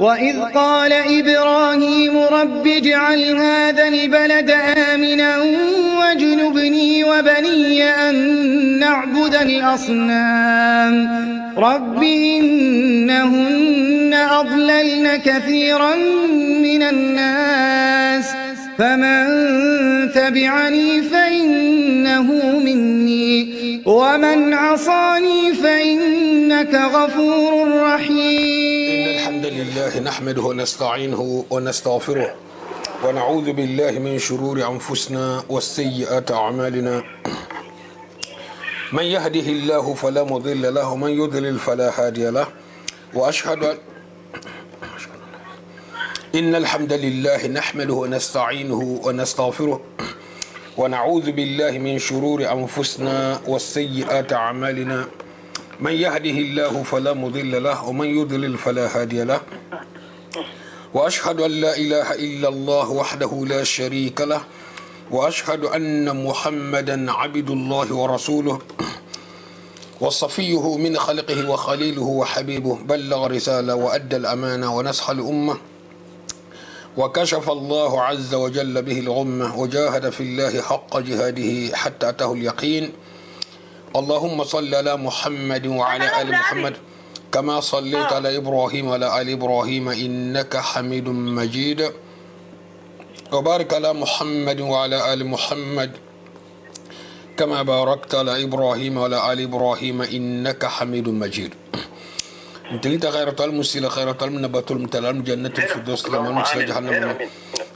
وإذ قال إبراهيم رب اجعل هذا البلد آمنا واجنبني وبني أن نعبد الأصنام رب إنهن أضللن كثيرا من الناس فمن تبعني فإنه مني ومن عصاني فإنك غفور رحيم. إن الحمد لله نحمده ونستعينه ونستغفره ونعوذ بالله من شرور أنفسنا والسيئات أعمالنا من يهده الله فلا مضل له ومن يضلل فلا هادي له وأشهد إن الحمد لله نحمده ونستعينه ونستغفره ونعوذ بالله من شرور أنفسنا والسيئات أعمالنا من يهده الله فلا مضل له ومن يضلل فلا هادي له وأشهد أن لا إله إلا الله وحده لا شريك له وأشهد أن محمدا عبد الله ورسوله وصفيه من خلقه وخليله وحبيبه بلغ رسالة وأدى الأمانة ونصح الأمة وكشف الله عز وجل به الغمة وجاهد في الله حق جهاده حتى أتاه اليقين. اللهم صل على محمد وعلى آل محمد كما صليت على إبراهيم وعلى آل إبراهيم إنك حميد مجيد وبارك على محمد وعلى آل محمد كما باركت على إبراهيم وعلى آل إبراهيم إنك حميد مجيد. انت خير طال مسيل خير طال من نبات المتلام جنة الفردوس لما نكسل جهنم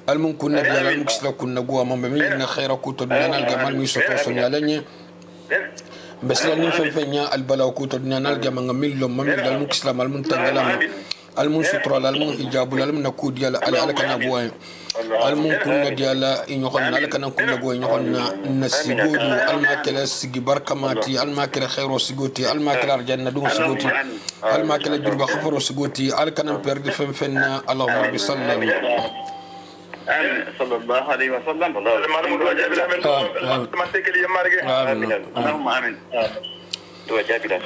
الممكن نبيا المكسل كنا جوا من خير كتب لنا الجمال ميسوتو سنيالني بس لأني فنيا البلاء كتب لنا الجمال ميلو ممن المكسل المنتجلام المنسطر المنحجاب المنكود يلا على كنا جوا الممكن ديالا إن يخلنا لك نكون جوا إن يخلنا نسيجود الماكل السجي بركماتي الماكل خير سجوتي الماكل الجنة دون سجوتي الماكل جرب خفر سجوتي الكنا بيرد فننا اللهم رب صلى صلى الله عليه وسلم اللهم آمين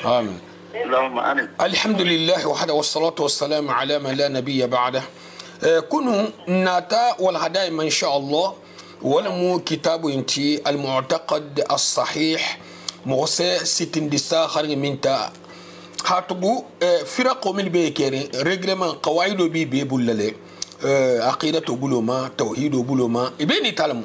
آمين اللهم آمين. الحمد لله وحده والصلاة والسلام على من لا نبي بعده. كنوا ناتا والهدايا إن شاء الله ولمو كتاب انتي المعتقد الصحيح موسى ستين دسا خارج من تا هاتبو فرق من بيكيري رجلمان قواعد بي بولله عقيدة بولوما توحيد بولوما يبيني تعلموا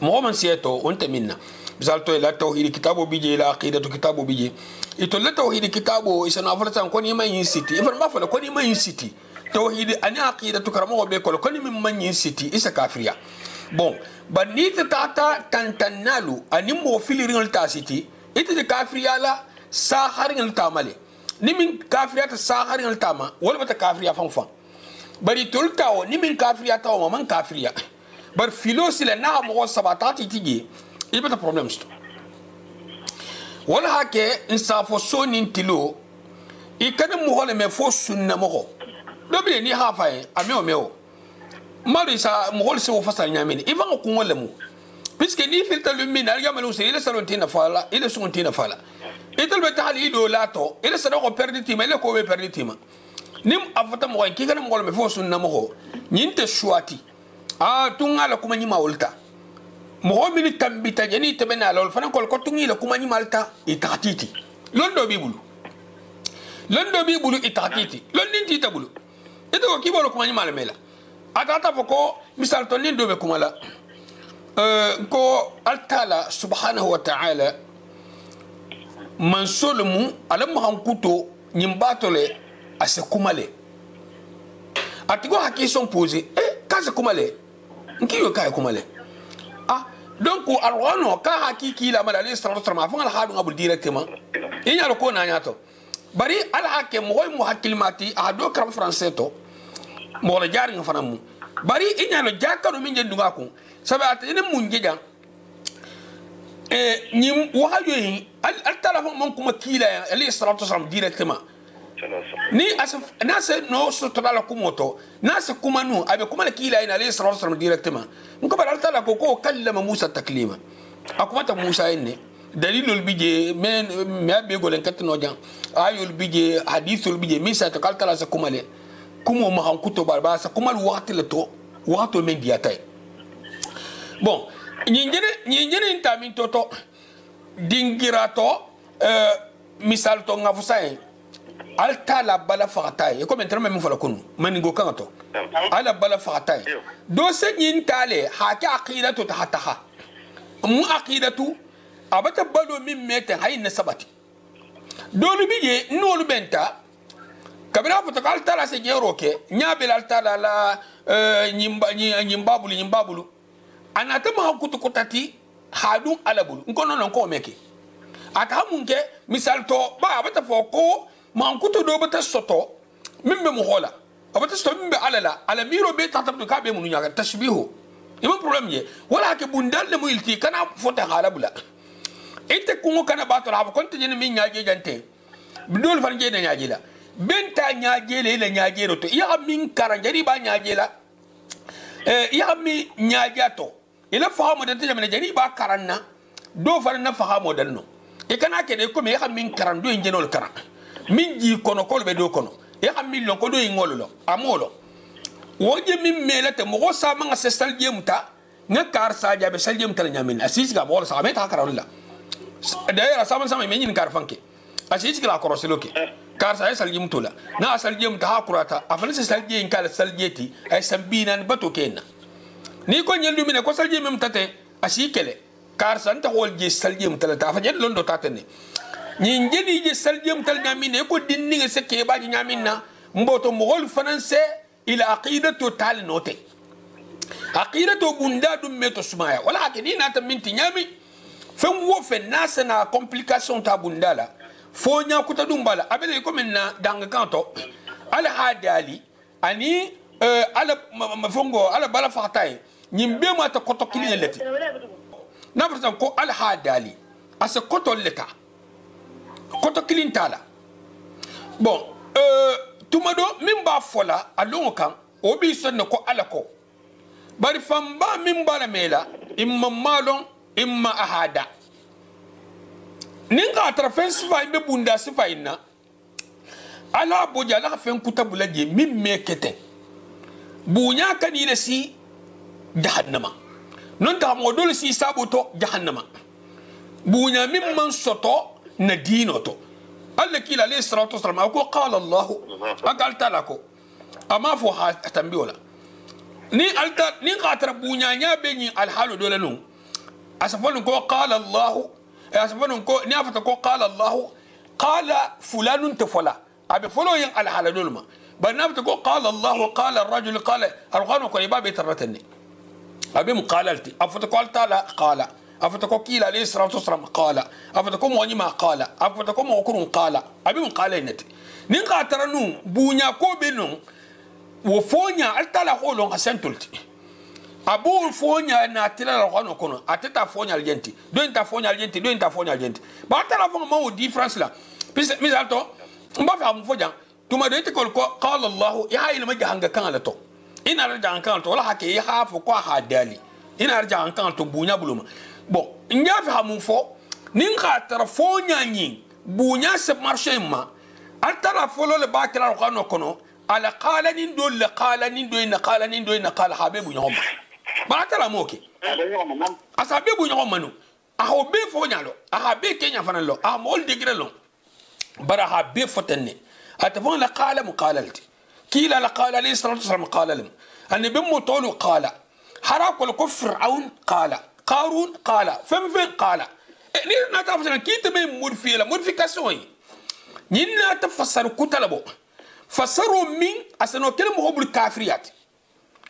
مؤمن سياتو وانت منا بزالتو لا توحيد كتابو بيجي لا عقيدة كتابو بيجي يتولى توحيد كتابو إسنا أفرسان كوني ما ينسيتي إفر ما فلا كوني ما ينسيتي توحيد أنا عقيدة كرامو بيكول كوني من ينسيتي إسا كافريا bon banit tata tantanalu ani mo filirin tasiti ite de kafriya la saharin tamale ni min kafriya ta saharin tama wala bata kafriya fanfan bari toltawo ni min kafriya tawo man kafriya bar filosila na mo sabatati tigi ibata problems to wala hake insafo sonin tilo ikane mo hole me fo sunna mo dobe ni hafa ame o meo mari sa mo hole se o fasa nyameni ivan ko wala mu puisque ni filta lumine al yamalu se ile salontina fala ile suntina fala itel beta hali do lato ile sa ko perditi ma ile ko be perditi ma nim afata mo ki kana mo hole me fo sunna mo nyinte shuati tungala kuma nyima wolta mo min tambita jeni tebena lol fana ko tungi la kuma nyima alta itatiti londo bibulu itatiti londinti tabulu ito ko kibolo kuma nyima la mela atata foko misal to lindo be kuma la ko altala subhanahu wa ta'ala man solmu alam hankuto nyimbatole ase kumale atigo haki son posé kaza kumale nkiyo kay kumale donc alwano ka hakiki la madali sallallahu alaihi wasallam hadu ngabul directement inyalo ko na nyato bari al hakem moy mu hakilmati ado karam français to mo la jari ngafana mu bari inyalo jakano min jendunga ko sabata ene mun jeja nyim wahayo yi al telefon mon kuma kila ali sallallahu alaihi wasallam directement ni asaf nase no sotola la kumoto nase kumanu abe kuma la kila ina ali sallallahu alaihi wasallam directement nko bal altala ko kallama Musa taklima akumata Musa enne dalilul bije men me be golen katno jan ayul bije hadithul bije misa to kaltala sa kumale kumo mahan kuto barba sa kuma wakati le to wakati men diatay bon nyingene intamin toto dingirato misal to ngafusay alta la bala fatay e comme entrame min fala kunu manigo kanto ala bala fatay do se nyintale ha ka aqidatu tahataha mu aqidatu abata balo min mete hayna sabati dolu biye nolu benta kabila fota alta la se jeroke nyabel alta la nyimbabulu anata ma kutu kutati hadun alabulu nkono non ko meke ata munke misal to ba abata foko ma kutu do bata soto mimbe mu hola abata soto mimbe alala ala miro be tatabdu ka be mununya tashbihu ima problem ye wala ke bundal le muilti kana fota halabula ite kungo kana bato la ko tije min nyaaje jante bidol fan je na nyaaje la benta nyaaje le nyaaje to ya min karanjari ba nyaaje la ya mi nyaaje to ila fahamu da tije jari ba karanna do fan na fahamu dan no e kana ke de ko me ya min karan do njenol karan min ji kono ko be do kono ya min lon ko do ngolo lo amolo woje min melate mo sa ma se salje muta nga kar sa jabe salje muta nyamin asis ga bol sa meta karawla d'ailleurs sama sama me nyin kar fanke asis ga korosiloke kar sa salje mutula na salje muta hakurata afan se salje in kala saljeti ay sambinan bato kenna ni ko nyendu mine ko salje mem tate asikele kar san ta hol je salje muta ta fa jet londo tatene ni ngeni je salje muta nyamine ko dinni nga se ke ba nyamina mboto mo hol français ila aqidatu tal note aqidatu bunda dum meto sumaya wala akini na ta minti nyami fen wo fe nasana complication ta bundala fo nya kuta dum bala abele ko menna danga kanto ala hadali ani ala mafongo ala bala fatay nyimbe ma ta koto kilin leti na farsan ko ala hadali asa koto leta koto kilin tala bon tumado min ba fola alongo kan obi sonne ko alako bari famba min bala mela imma malon imma ahada ninga trafen sifa be bunda sifa inna ala boja la fen kutabula je min mekete bunya kan ile si jahannama non ta modol si saboto jahannama bunya min man soto na dinoto الله كيلا عليه الصلاة والسلام أقول قال الله أقلت لكم أما فوها تنبيولا ني ألتا ني قاتر بونيا بيني الحال دولا نو أسفلن كو قال الله أسفلن كو نافت كو قال الله قال فلان تفلا أبي فلو ين الحال دولما بنافت كو قال الله قال الرجل قال أرغانو كو يبابي ترتني أبي مقاللتي أفتكو ألتا قال أفتكو كيلا عليه الصلاة والسلام قال أفتكو موني ما قال أفتكو موكرون قال أبي من قال إنتي نينقا ترنو بونيا كو بينو وفونيا ألتالا خولون حسنتولتي أبو فونيا ناتلا لغانو كونو أتتا فونيا الجنتي دو انتا فونيا الجنتي دو انتا فونيا الجنتي باتلا فونيا مو ديفرنس لا مثالتو مبافع مفوجا توما دو انتكول قال الله يا إلي مجا كان لتو إنا رجع كان تو ولا حكي يخاف كوا حدالي إنا رجع كان تو بونيا بلوما bon nyafi hamufo ninga tarafonya nyi bunya se marché ma altara folo le bakira ko kono ala qala nin do le qala nin do ina qala nin do ina qala habibu nyoma ba tara moke asabibu nyoma no aho be fo nyalo aha be kenya fanalo ah mol degré lo bara ha be fotenne atafon la qala muqalalti kila la qala li sallallahu alaihi wasallam qala lim an bi mutulu qala harakul kufr aun qala قارون قال فم قال ني نتفسر كيت بي مودفي لا موديفيكاسيون ني نتفسر كتلبو فسروا من اسنو كلمه هو بالكافريات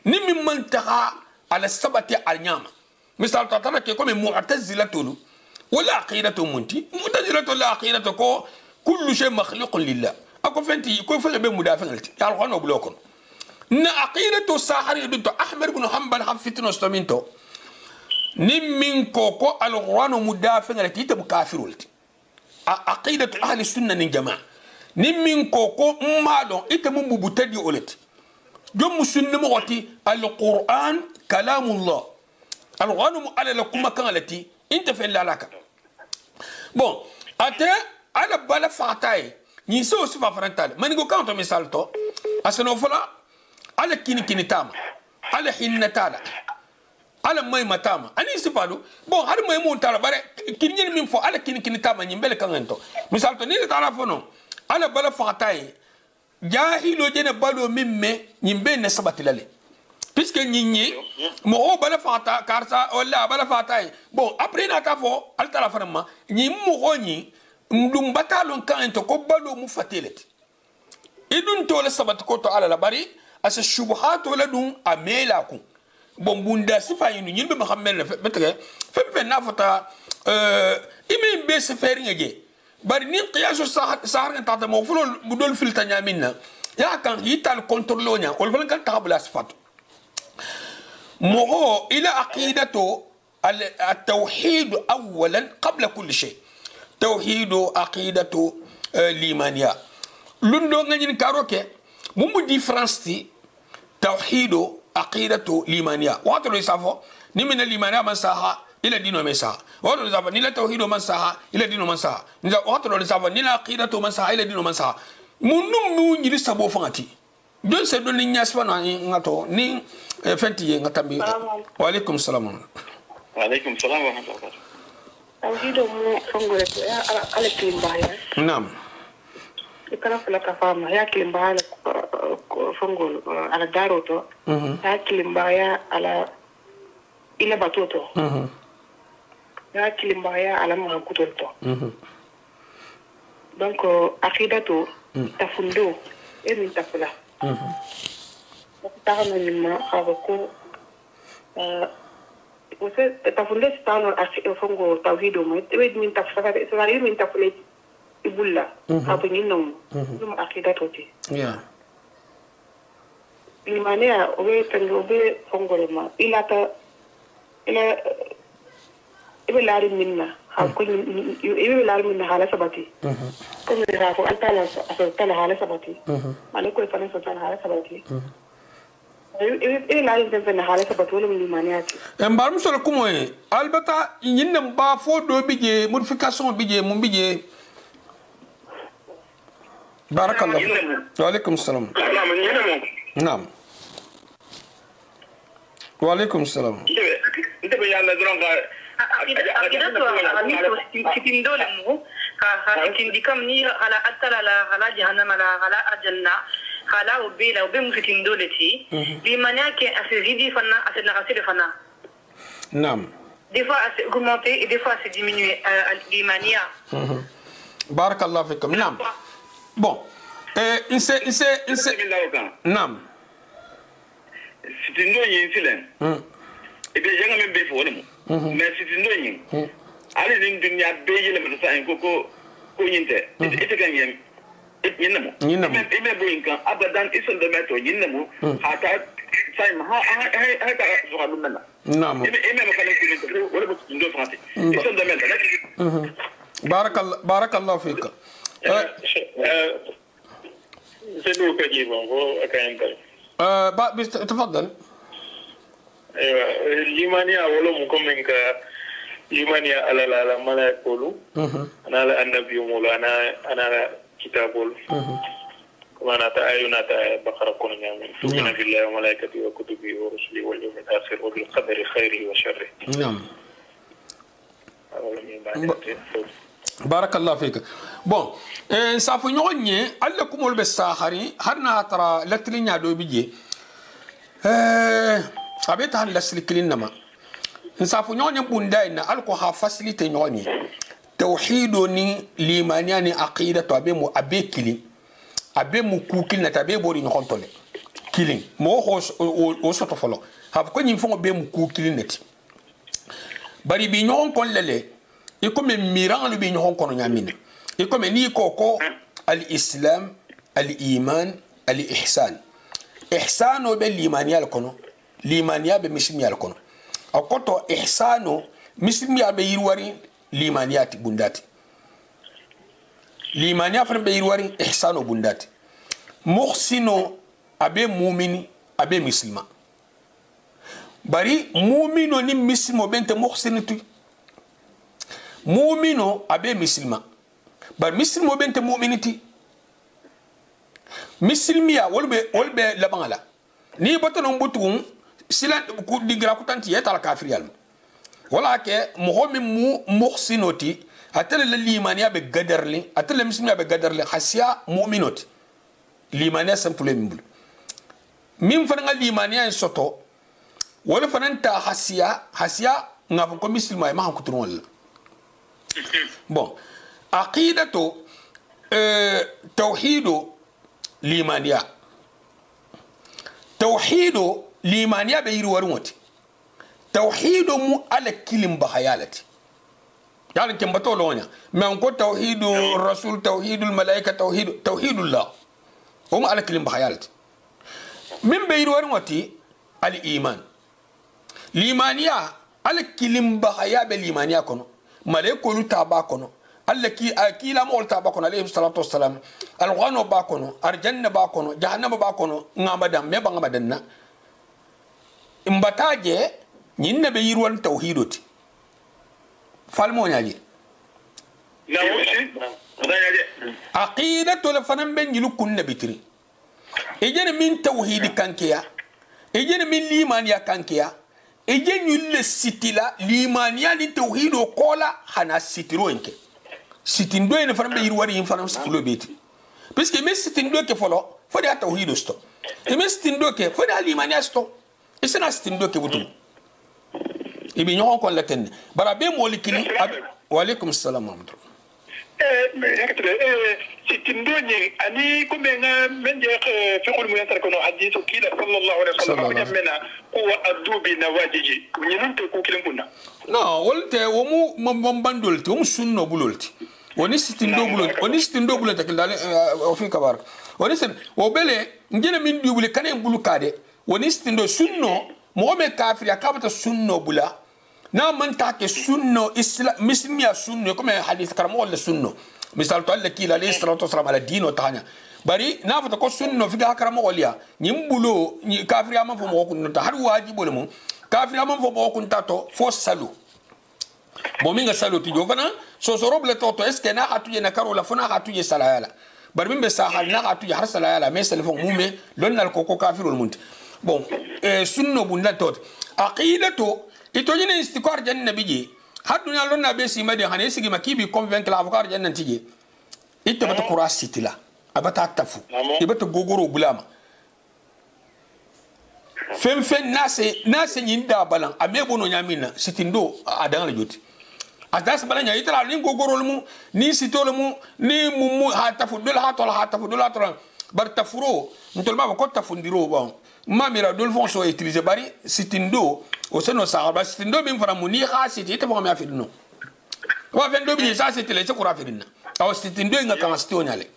ني من منتهى على السبت النعمه مثال تطلع كيكم معتزله تولو ولا عقيده منتي معتزله لا عقيده كو كل شيء مخلوق لله اكو فنتي كو فل بي مدافعتي يا الخونو بلوكن ن عقيده الساحر يد احمد بن حنبل حفتنا استمنتو نمين كوكو القرآن مدافع التي تبكافرولتي عقيدة أهل السنة الجماعة نمين كوكو مالون إتمو مبتدي أولت جم السنة مغتي القرآن كلام الله القرآن على لكم كان التي أنت في اللالك bon ate ala bala fatay ni so sifa farantale manigo kanto misalto asano fala ala kini tama ala hinna tala ala may matama ani sifalo bon har may mon tala bare kini min fo ala kini tama nyimbele kanento misal to ni tala fo no ala bala fatay jahilo jene balo mimme nyimbe ne sabatilale puisque nyinyi mo bala fata karsa wala bala fatay bon après na ta fo al tala fanama nyim mo nyi ndum batalon kanento ko balo mu fatelet idun to la sabat ko to ala la bari asa shubuhat wala dum amela ku bon bunda sifa yinu nyimbe muhammad la betege fe na fata imi be se feri ngeje bari ni qiyasu sahar kan tata mo fulo budol filta nyamina ya kan yital contrôle nya wal falan kan tabla sifat mo ila aqidatu التوحيد اولا قبل كل شيء توحيد عقيدة الإيمانية لندو نجين كاروكي مو ديفرنس تي توحيد عقيدة الإيمانية واتلو يسافو نمنا الإيمانية من ساها إلى دينو من ساها واتلو يسافو نلا توحيد من ساها إلى دينو من ساها واتلو يسافو نلا عقيدة من ساها إلى دينو من ساها منو مو نجي سابو فانتي دون سيدو نياسفا نغاتو ني فانتي نغاتامي وعليكم السلام وعليكم السلام ورحمة الله وبركاته. توحيدو مو فنغولة على كلمبايا. نعم. Ikana fula kafama ya kilimbaya fungul ala daroto ya kilimbaya ala ila batoto ya kilimbaya ala makutoto donc akidatu tafundo emi tafula taxana ni ma xawa ko wose tafundo stano fungo tawhido mo e min tafsaka e sala min tafule ibulla hapo nyinno dum akida toti limania obe tango be fongole ma ilata ila ibe lari minna ha ko ibe lari minna hala sabati ko mi rafu altala asal hala sabati mane ko fana so hala sabati ibe lari minna hala sabati wala limania ti mbar musol kumo e albata nyinna ba fo do bije modification bije mum bije بارك الله وعليكم السلام نعم وعليكم السلام انت بيانا درون cikin dole mu cikin dikam ni ala atala ala jahannama ala aljanna ala ubila ube mu cikin dole ti bi manake asidi fana asina asidi fana نعم des fois c'est augmenter et des fois c'est diminuer l'imania بارك الله فيكم نعم bon inse nam sitindo yin filen ebe yanga men be fo mo mais sitindo yin ali ning dunya be yele mo sa en ko yinte ite kan yem yinnamo ime bo yin kan abadan ison de meto yinnamo hata sai ma ha ta so halu menna nam ime mo kan ko wala mo sitindo français ison de meto بارك الله فيك سلوك جيبه هو كان تفضل ايوه الايمانيه ولا مكمن ك ايمانيه على الملائكه كله انا على النبي مولانا انا كتاب كما انا بقره كون تؤمن بالله وملائكته وكتبه ورسله واليوم الاخر وبالقدر خيره وشره نعم بارك الله فيك bon safu ñogne alla kumol be sahari harna tara latlinya do bije abeta han lasliklin nama safu ñogne bunda ina alko ha facilité ñogne tawhido ni limaniya ni aqida to abe mu abekili abe mu kukil na tabe bori ñon tole killing mo o soto folo ha ko ñim fo be mu kukil neti bari bi ñon kon lele iko me miran lu bi ñon kono ñamina iko me ni koko al islam al iman al ihsan ihsano be limaniya kono limaniya be mismiya kono akoto ihsano mismiya be yirwari limaniyati bundati limaniya fa be yirwari ihsano bundati muhsino abe mu'mini abe muslima bari mu'mino ni muslimo bente muhsinatu mu'mino abe muslima bar muslimo bente mu'miniti misilmiya wolbe labangala ni botonon butum silan ku digra ku tanti yetal kafiriyal wala ke muhammin mu muhsinoti atala limaniya be gadarli atala misilmiya be gadarli khasiya mu'minoti limaniya sample min fana limaniya soto wala fana ta hasiya ngafon ko misilma ma hankutun wala bon aqidatu توحيد ليمانيا توحيد ليمانيا بيروروت توحيد مو على كلمة بخيالتي يعني كم بتقولونيا ما نقول توحيد الرسول توحيد الملائكة توحيد الله هم على كلمة بخيالتي من بيروروتي الإيمان ليمانيا على كلمة بخيال بالإيمانيا كنو ملائكة تابع كنو التي أكيلا مولتا باكونو عليه الصلاة والسلام الغانو باكونو أرجنة باكونو جهنم باكونو نعمدان مبا نعمدنا إمبتاجي نين بيروان توحيدوتي فالمون يجي عقيدة الفنان بين يلو كنا بتري إجن من توحيد كانكيا إجن من ليمانيا كانكيا إجن يل ستيلا ليمانيا لتوحيد وقولا هنا ستيرو إنك sitindo ene fana be yirwari yin fana fulo beti parce que mes sitindo ke folo fodi ata tawhido sto e mes sitindo ke fodi alimani sto e sena sitindo ke butum e bi ñoo ko la ten bara be mo likini wa alaykum assalam wa rahmatullah sitindo ni ani ko men men je fiqul mu yantar ko no hadithu kila sallallahu alaihi wasallam ko mena ko adubi nawajiji ni non to ko kilim bunna no wolte wo mu bandolti wo mu sunno bulolti woni sitindo bulolti kildale o fi kabar woni sen wo bele ngene min dubule kanen bulu kade woni sitindo sunno mo me kafir akabata sunno bula na man ta ke sunno islam mismiya sunno comme hadith karamo wala sunno misal to Allah kila alayhi salatu wasalam ala dino tanya bari na fata ko sunno fi ga karamo waliya nyimbulo ni kafir ya man fo mo kunta har wajibo le mo kafir ya man fo mo kunta to fo salu bo minga salu ti jovana so roble to est ce que na hatuye na karola fona hatuye salayala bari mimbe sahal na hatuye har salayala mais selfon mume lonnal ko kafirul munti bon sunno bunda tot aqidatu ito jine istiqar janna bije hadunya lonna be si made hane sigi makibi convaincre avocat janna tije ito bata kurasitila abata tafu ibata gogoro bulama fem nase nyinda balan amebo no nyamina sitindo adanga joti adas balanya itala ni gogoro mu ni sitolo mu ni mumu hatafu dol hatol bar tafuro ntolma ko tafundiro bon mamira dol fon so utiliser bari sitindo o seno sahaba sitindo bin fara muni khasiti te fo ma fidno wa vendo bi sa sitile te kura fidna aw sitindo nga kan stio nyale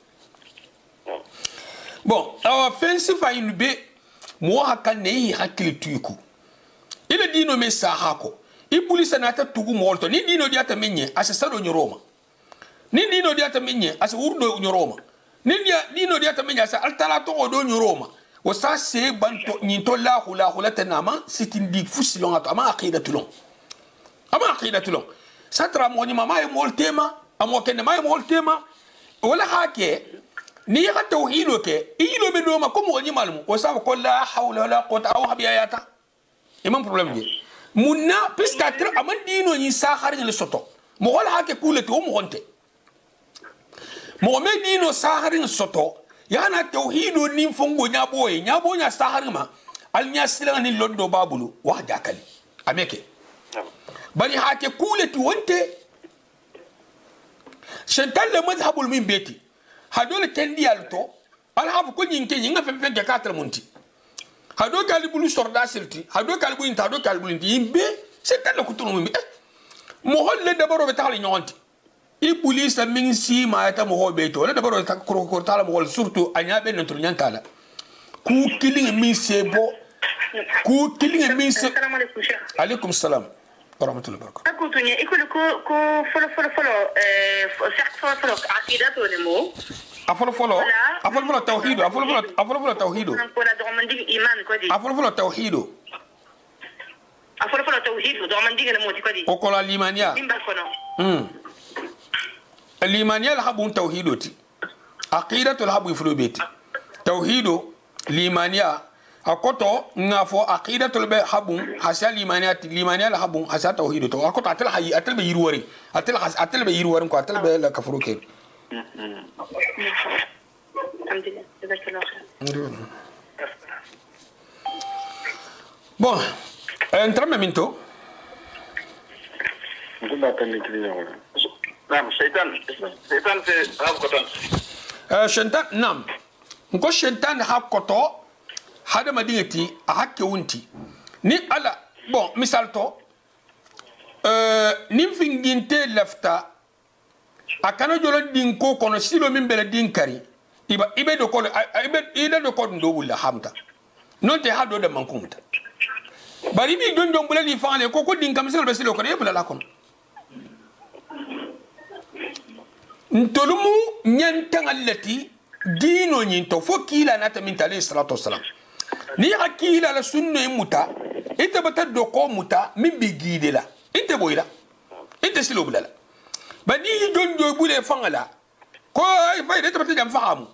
bon aw offensive fa inube mo hakan ne hakili tuiku ile dino me sahako ibuli sanata tugu molto ni dino diata menye asa sado nyoroma ni dino diata menye asa urdo nyoroma ni dino diata menye asa altala to do nyoroma وسا سي بانتو نينتو لا خلا تناما سيتندي فوسلون اما عقيدتلون ساترا موني ما يمول تيما امو كن ما يمول تيما ولا حاكي ني توحيدو كي ايلو بدوما كوم وني مالمو وسا كل لا حول ولا قوه او حبياتا امام بروبليم دي منا بيسكاتر امان دينو ني ساخار ني سوتو مو ولا حاكي كولتي او مونتي مو مي دينو ساخار ني سوتو yana tauhido nin fongo nyabo nya saharima al nya silani londo babulu wahda kali ameke bari hake kuleti wonte shantal le madhhabul min beti hadole kendi alto al hafu ko nyinke nyinga femfe de 4 munti hado kalibulu sorda silti hado kalibulu inta hado kalibulu inti yimbe shantal le kutunu min mo holle de baro be taali nyonti ipolisa min si ma ta mo hobeto la dabaro ta ko tala mo surtout anya ben ntur nyantala ku killing min sebo ku killing min se alaykum salam wa rahmatullahi wa barakatuh akutunya ikulu ko folo aqidatu lemo afolo tawhid ko la do mandi iman ko di afolo tawhid do mandi le moti ko di o ko la limania imba kono الإيمانية الحبون توحيدوتي عقيدة الحب يفلو بيتي توحيدو ليمانيا أكوتو نافو عقيدة تلبي حبون حسيا ليمانيا لحبون حسيا توحيدو تو أكوتو أتل حي أتل بيرواري أتل بيرواري كو أتل بي لكفرو كير الحمد لله جزاك الله خير. بون انترم منتو نعم شيطان في هابكوتون شيطان نعم نكو شيطان هابكوتو هذا ما ديتي أحكي ونتي ni ala bon misal to nim finginte lafta akana jolo din ko kono silo min bele din kari ibe do ko ibe do ko ndo wulla hamta non te hado de mankumta bari bi don don bulali faale ko din kam silo be silo ko yebula la kon ntolumu nyantanga allati dino nyinto fokila nata min tali salatu wassalam ni hakila la sunna muta ite bata doko muta min bi gide la ite boyla ite silo bulala bani don do bule fangala ko ay fayda ite bata jam fahamu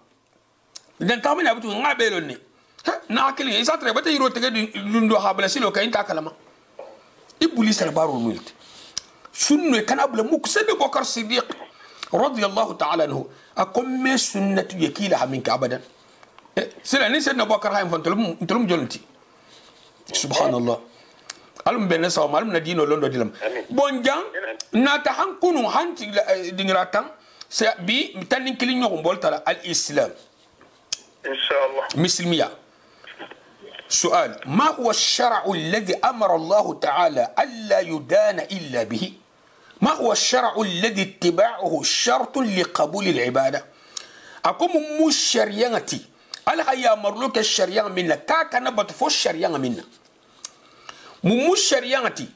dan tamani abutu ngabe lonni na akili isa tre bata yiro tege dundo habla silo kay ta kalama ibuli sar barul multi sunna kana bula muksad Bakar Siddiq radiyallahu ta'ala anhu akum me sunnatu yakila minka abadan sila ni sayyidina Bakar haym fantalum jolnti subhanallah alum ben saw malum na dino londo dilam bonjang na ta hankunu hanti dingiratan sa bi tanin kilin ñoko boltala al islam inshallah مسلمية سؤال ما هو الشرع الذي أمر الله تعالى ألا يدان إلا به ما هو الشرع الذي اتباعه شرط لقبول العبادة أقوم مش شريانتي ألا هيا مرلوك الشريان منا كاكا نبت فو الشريان منا مش شريانتي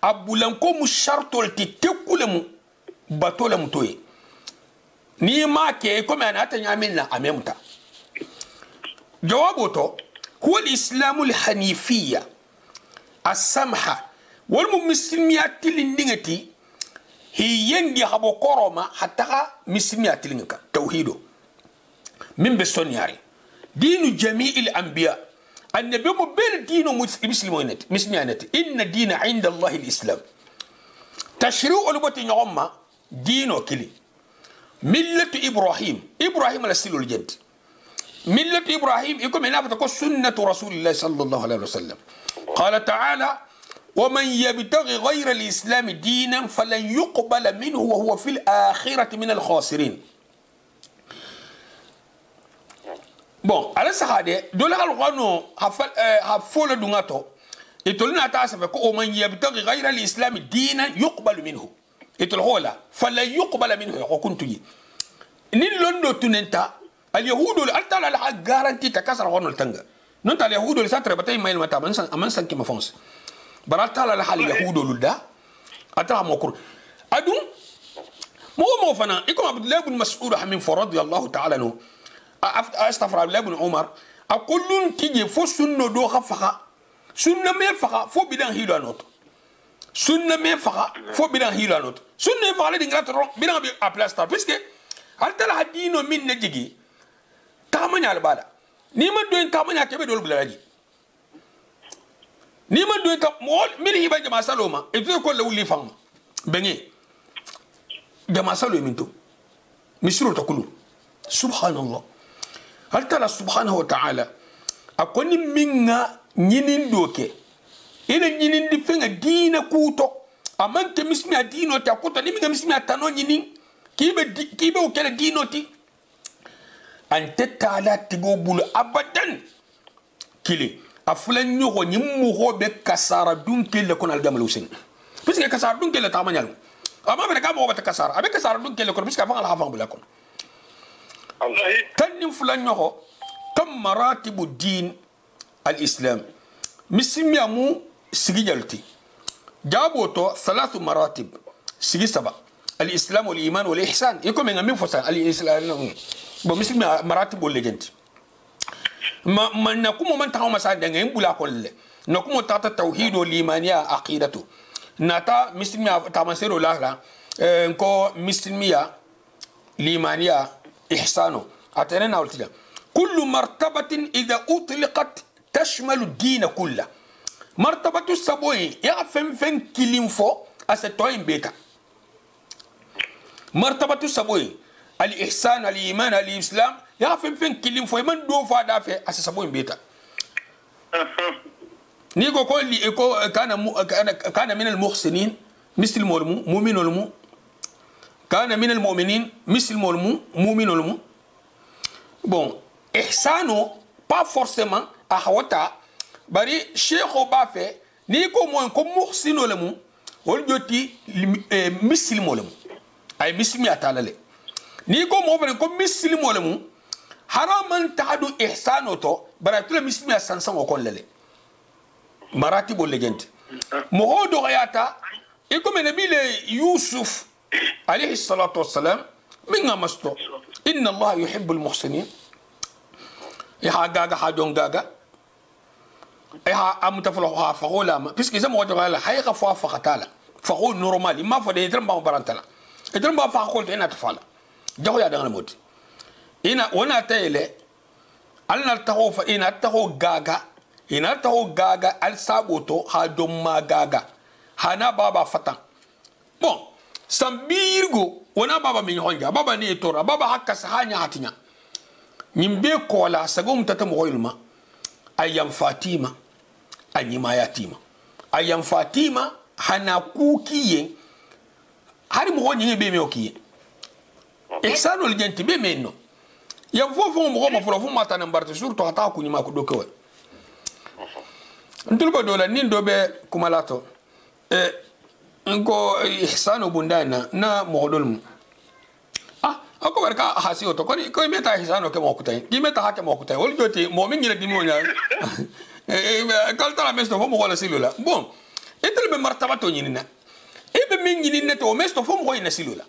أبو لنكو مش شرط التتكلم بطول متوي نيما كي كما أنا أتنعملنا أمامتا جوابه هو الإسلام الحنيفية السمحة والمسلميات اللي هي ينجي حبو قرما حتى مسلميات اللي توحيده من بسونياري دين جميع الأنبياء النبي مبين دين مسلمينات إن الدين عند الله الإسلام تشريع البطن عما دينه كلي ملة إبراهيم السيل الجد ملة إبراهيم يقول من تكون سنة رسول الله صلى الله عليه وسلم قال تعالى ومن يبتغي غير الإسلام دينا فلن يقبل منه وهو في الآخرة من الخاسرين. بون على سهادة دول الغنو هفول دوناتو يتولنا تاسف ومن يبتغي غير الإسلام دينا يقبل منه يتول هولا فلن يقبل منه يقول تجي نين لندو تننتا اليهود أنت على جارنتي تكسر غنو التنجا ننت اليهود اللي ساتر بتاعي ما يلمتا أمن سانك مفونس برات على حال اليهود لدا أتلا مكر أدون مو فنا يكون عبد الله بن مسعود حمين فرضي الله تعالى عنه أستغفر عبد الله بن عمر أقولون تيجي فو سنة دو خفقة سنة ما فقة فو بدان هيلو نوت سنة ما فقة فو بدان هيلو نوت سنة فقة لدينغرات بدان أبلاستار بسكي أتلا هدينو من نجيجي tamanya albada ni man do tamanya kebe dol bulaji ni man do ta mol min hiba jama saloma e to ko lawli fam bengi jama salo minto misru takulu subhanallah hal tala subhanahu wa ta'ala akoni minga nyinin doke ina nyinin di fenga dina kuto amante mismi adino ta kuto ni minga mismi atano nyinin kibe o kele dino ti ante tala tigo bulu abadan kili afulan nyoko nyimmo be kasara dun kele kon algamal usin puisque kasara dun kele tamanyal ama be ka mo be kasara abe kasara dun kele kon puisque fa ala hafa bula kon allah tan fulan nyoko kam maratibu din al-islam mismiyamu sigijalti jaboto ثلاث مراتب سigi saba al-islam wal iman wal ihsan يكون من فسان al-islam بمثل مراتب ولجنت ما نقوم من تاو مسا دنگين بولا كل نقوم تاتا توحيد والايمانيه عقيدته ناتا مسلمي تامسيرو لا انكو مسلميه الايمانيه احسانه اتنا ناولتلا كل مرتبة إذا أطلقت تشمل الدين كله مرتبة السبوين يعفن فن كلين فو أستوين بيتا مرتبة السبوين الإحسان الإيمان الإسلام يعفن فن كلين فو من دو فادا في أسسبوين بيتا نيكو كل كان من المحسنين مثل المؤمن والمؤمن كان من المؤمنين مثل المؤمن والمؤمن bon ihsano pas forcément ahwata bari cheikho ba fe ni ko mo ko muhsino lemu wol joti muslimo lemu ay muslimi atalale ni ko mo fa ko muslimo lemu haraman tahadu ihsano to baratul muslimi sansan ko lele marati bo legend mo hodo hayata e ko nabile yusuf alayhi salatu wassalam min amasto inna allah yuhibbul muhsinin ya gaga hajon gaga ya amtaflo ha fagola puisque ça mo wala hayqa fa faqatala faqul normal ma fa de tramba barantala e tramba fa ko ina tafala jaho ya dangala moti ina wana tayele alna taho fa ina taho gaga al saboto ha domma gaga hana baba fatan bon sambirgo wana baba min honga baba ni tora baba hakka sahanya hatinya nyimbe kola sagum tata mo ilma ayam fatima anyima yatima ayam fatima hana kukiye hari mo woni be me okiye ihsanul janti be menno ya fofo mo ko fofo mata na mbarte surtout ata ku nyima ko dokewe ndulba dola nin dobe kumalato ngo ihsanu bundana na modol mu ako barka hasiyo to ko meta ihsanu ke mo kutay ki meta hake mo kutay wol joti mo min ngire dimo nya kaltara mesto fo mo wala silula bon etel be martabato nyinina e be min nyinina to mesto fo mo ina silula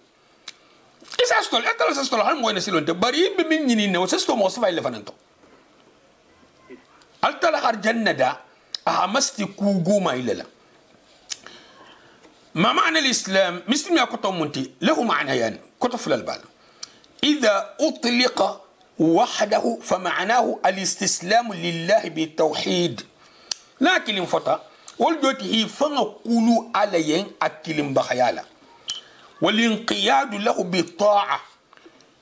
isa stol etel sa stol hal mo ina silula de bari be min nyinina o sesto mo safa ile fananto altala har jannada ahamasti kuguma ilala ما معنى الإسلام؟ مسلم يكتب منتي له معنيان كتب في البال إذا أطلق وحده فمعناه الاستسلام لله بالتوحيد لكن انفتا والجوته فنقول عليين الكلم بخيالا والانقياد له بالطاعة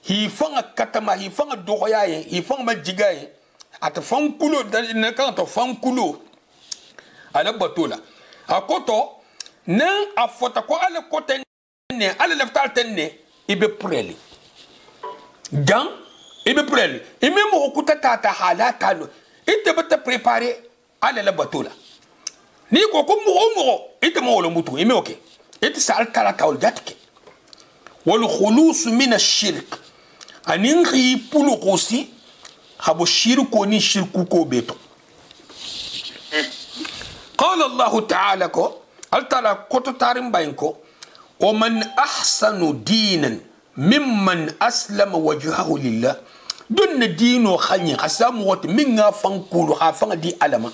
هي فن كتما هي فن الدغياي هي فن مجيغاي أتفن كلو نكان تفن كلو على بطولة أكتو nan afota ko ala kotenne ala leftal tenne ibe preli dan ibe preli ibe mo okuta tata halata no ite bata préparer ala la batola ni ko mo ite mo lo mutu ime okay ite sal kala tawl jatke wal khulus min ash-shirk anin ri pulu kosi habo shirku ni shirku ko beto qala allah ta'ala ko altala koto tarim bayinko ومن أحسن دينا ممن أسلم وجهه لله دون دينو خلني خساموت منا فانكولو خافان دي ألما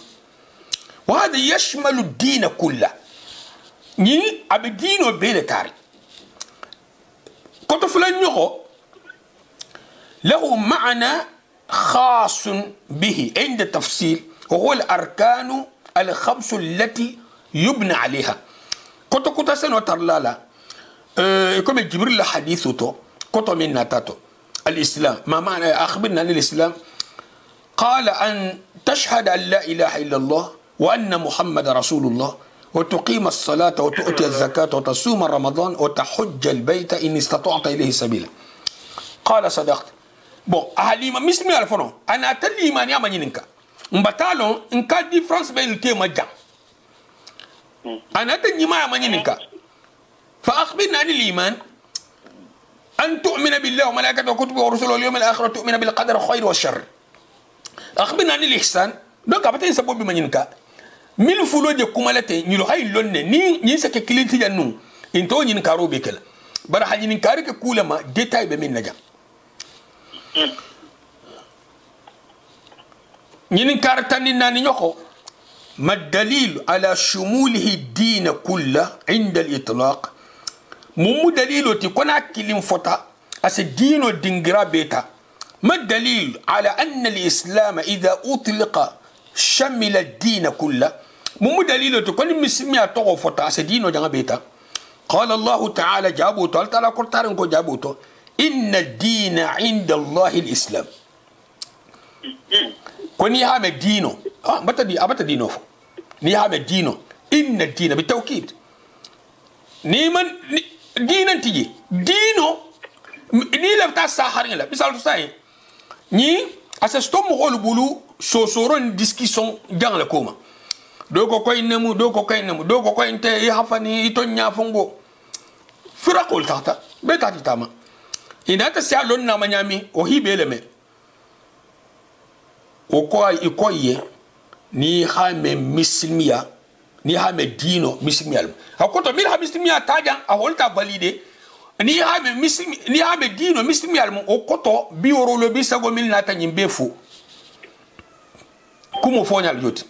وهذا يشمل الدين كله ني أبي دينو بين تاري كتو فلان يغو له معنى خاص به عند التفصيل وهو الأركان الخمس التي يبنى عليها كتو كتا سنو ترلالا كما جبريل حديثه كتو من ناتاتو الإسلام ما معنى أخبرنا عن الإسلام قال أن تشهد أن لا إله إلا الله وأن محمد رسول الله وتقيم الصلاة وتؤتي الزكاة وتصوم رمضان وتحج البيت إن استطعت إليه سبيلا قال صدقت bon ahalima mismi alfono ana tali imani ama nyininka mbatalo nka difference be lte majam ana tani ma ama nyininka fa akhbirna an al-iman an tu'mina billahi wa malaikatihi wa kutubihi wa rusulihi wal yawmil akhir tu'mina bil qadri khair wa sharr akhbirna an al-ihsan donc abata sabo bi manyinka mil fulo je kumalate nyilo hay lonne ni sake kilinti jannu into nyin karo be kala bar hajinin kare ke kulama detail be min najam نين كارتانينا نيوكو ما الدليل على شموله الدين كله عند الإطلاق مو دليل تكون أكلم فتا أس دينو دينغرا بيتا ما الدليل على أن الإسلام إذا أطلق شمل الدين كله؟ مو دليل تكون مسمية توفتا سدينو جنا بيتا. قال الله تعالى جابوتو تعالى كرتارنكو جابوتو إن الدين عند الله الإسلام. كوني هام الدينو أبتا دينو فو ني هام الدينو إن الدين بالتوكيد نيمن دينا تيجي دينو ني لفتا ساحرين لا مثال تساي ني أسستم مغول بولو سوسورون ديسكيسون جان لكوما دوكو كوي نمو دوكو كوي انت يحفني يتونيا فونغو فرقول تاتا بيتا تاما إذا تسيالون ناما نيامي وهي بيلمي وكوي ni ha me mislimia ni ha me dino mislimia hakoto mil ha mislimia tajan a holta valide ni ha me dino mislimia mo okoto bi worolo bi sago mil nata nyimbe fu kumo fonya ljot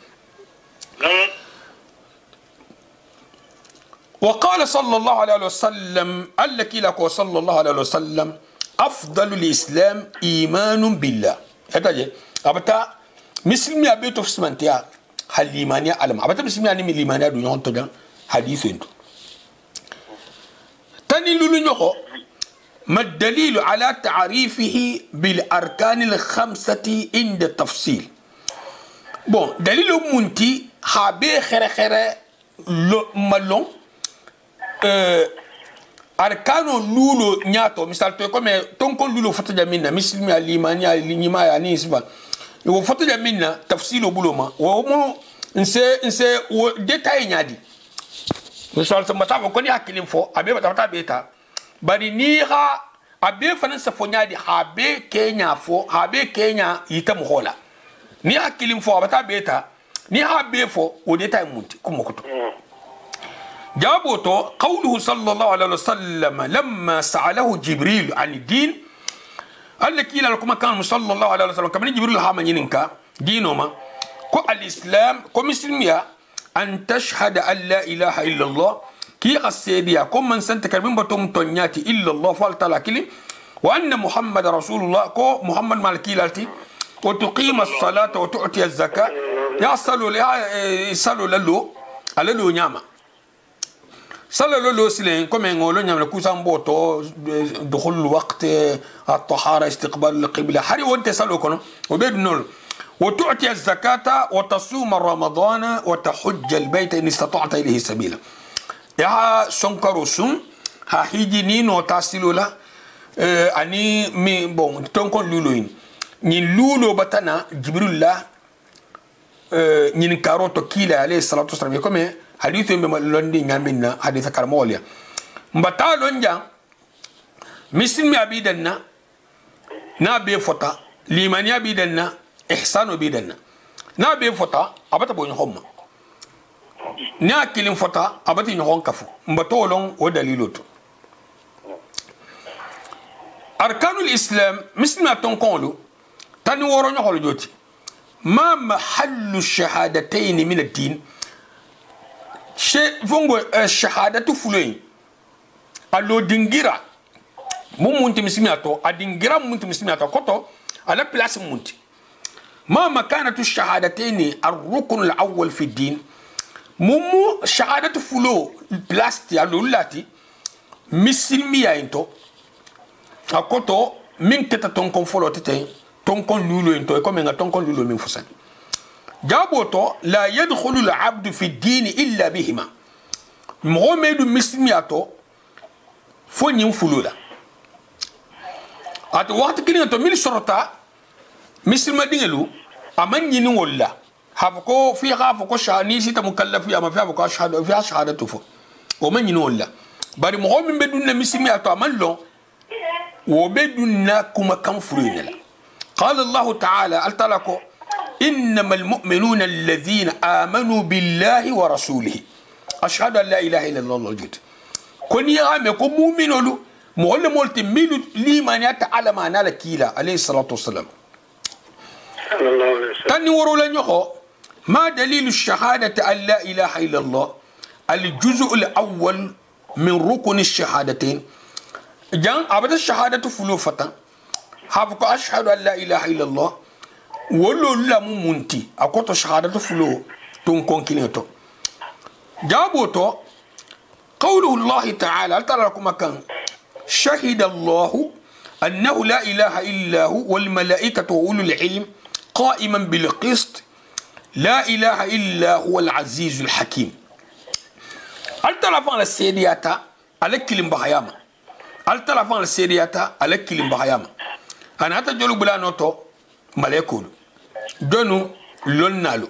وقال صلى الله عليه وسلم قال لك صلى الله عليه وسلم افضل الاسلام ايمان بالله هذا ابتا مسلمي أبيتو في سمنتيا هالإيمانية علم أبدا مسلمي أني من الإيمانية دون يوم تدا حديث إنتو تاني لولو نيوكو ما الدليل على تعريفه بالأركان الخمسة عند التفصيل بون دليل منتي حابي خير ملون أركانو لولو نياتو مثال تونكون لولو فتجا منا مسلمي الإيمانية الإيمانية يعني اسمه wo foto ja minna tafsilo buloma wo mo nse wo detail nyadi misal sa mata ko ni hakilim fo abe bata beta bari ni ha abe fanan sa fo nyadi habe kenya fo habe kenya yitam hola ni hakilim fo bata beta ni habe fo wo detail munti kuma kuto jaboto qawluhu sallallahu alaihi wasallam lamma sa'alahu jibril an din قال لك إلى لكم كان صلى الله عليه وسلم كمان جبريل هاما ينكا دينوما كو الإسلام كو مسلمية أن تشهد أن لا إله إلا الله كي غسيديا كو من سنتك من بتوم تنياتي إلا الله فالتلا كلي وأن محمد رسول الله كو محمد مالكي لالتي وتقيم الصلاة وتعطي الزكاة يصلوا للو نياما صلى الله عليه وسلم كما يقولون نعمل كوسان بوتو دخول الوقت الطهارة استقبال القبلة حري وانت صلوا كنو وبيد نول وتعطي الزكاة وتصوم رمضان وتحج البيت إن استطعت إليه سبيلا يا سنكرو سن ها هيجي نينو تاسلو لا أني مي بون تونكون لولوين نين لولو بتنا جبريل الله نين كاروتو كيلا عليه الصلاة والسلام يكمل حديث من لندن يامنا حديث كرموليا مبتا لونجا مسلم يبيدنا نابي فتا لمن يبيدنا إحسان يبيدنا نابي فتا أبتا بوين هم ناكلم فتا أبتا ينهون كفو مبتا لون ودليلوتو أركان الإسلام مسلم يتنقلوا تاني ورون يقول جوتي ما محل الشهادتين من الدين فونغو الشهادة فلوين allo dingira munti misimiato adingira munti misimiato koto على بلاس munti ما مكانة الشهادتين الركن الأول في الدين ممو شهادة فلو بلاستي اللولاتي مسلمية انتو أكوتو من كتا تنكون فلو تتين تنكون لولو انتو يكون من تنكون لولو من فسن جابوتو لا يدخل العبد في الدين إلا بهما مغمدو مسلمياتو فونين فلولا أت وقت كلين تو ميل شرطة مسلم دينلو أمن ينين ولا هافكو في هافكو شاني سيتا مكلف يا ما في هافكو شهادة في شهادة توفو ومن ينين ولا باري مغمد بدون مسلمياتو أمن لون وبدون كما كم فرينلا قال الله تعالى التلاكو إنما المؤمنون الذين آمنوا بالله ورسوله أشهد أن لا إله إلا الله جد كوني يعمل كم مؤمن له مولى مولت ميلو لي من يتعلم أنا لكيلا عليه الصلاة والسلام تاني ورولا نيوخو ما دليل الشهادة أن لا إله إلا الله الجزء الأول من ركن الشهادتين جان أبدا الشهادة فلوفة habko ashhadu an la ilaha illallah wolo la mumunti akoto shahadatu fulo ton konkineto jaboto qawluhu Allah ta'ala tarakum kan shahida Allah annahu la ilaha illa hu wal malaikatu wa ulul ilm qa'iman bil qist la ilaha illa huwa al aziz al hakim altalafan la sediyata alakilim bahayama altalafan la sediyata alakilim bahayama anata jolu bulano to malekulu donu lonnalo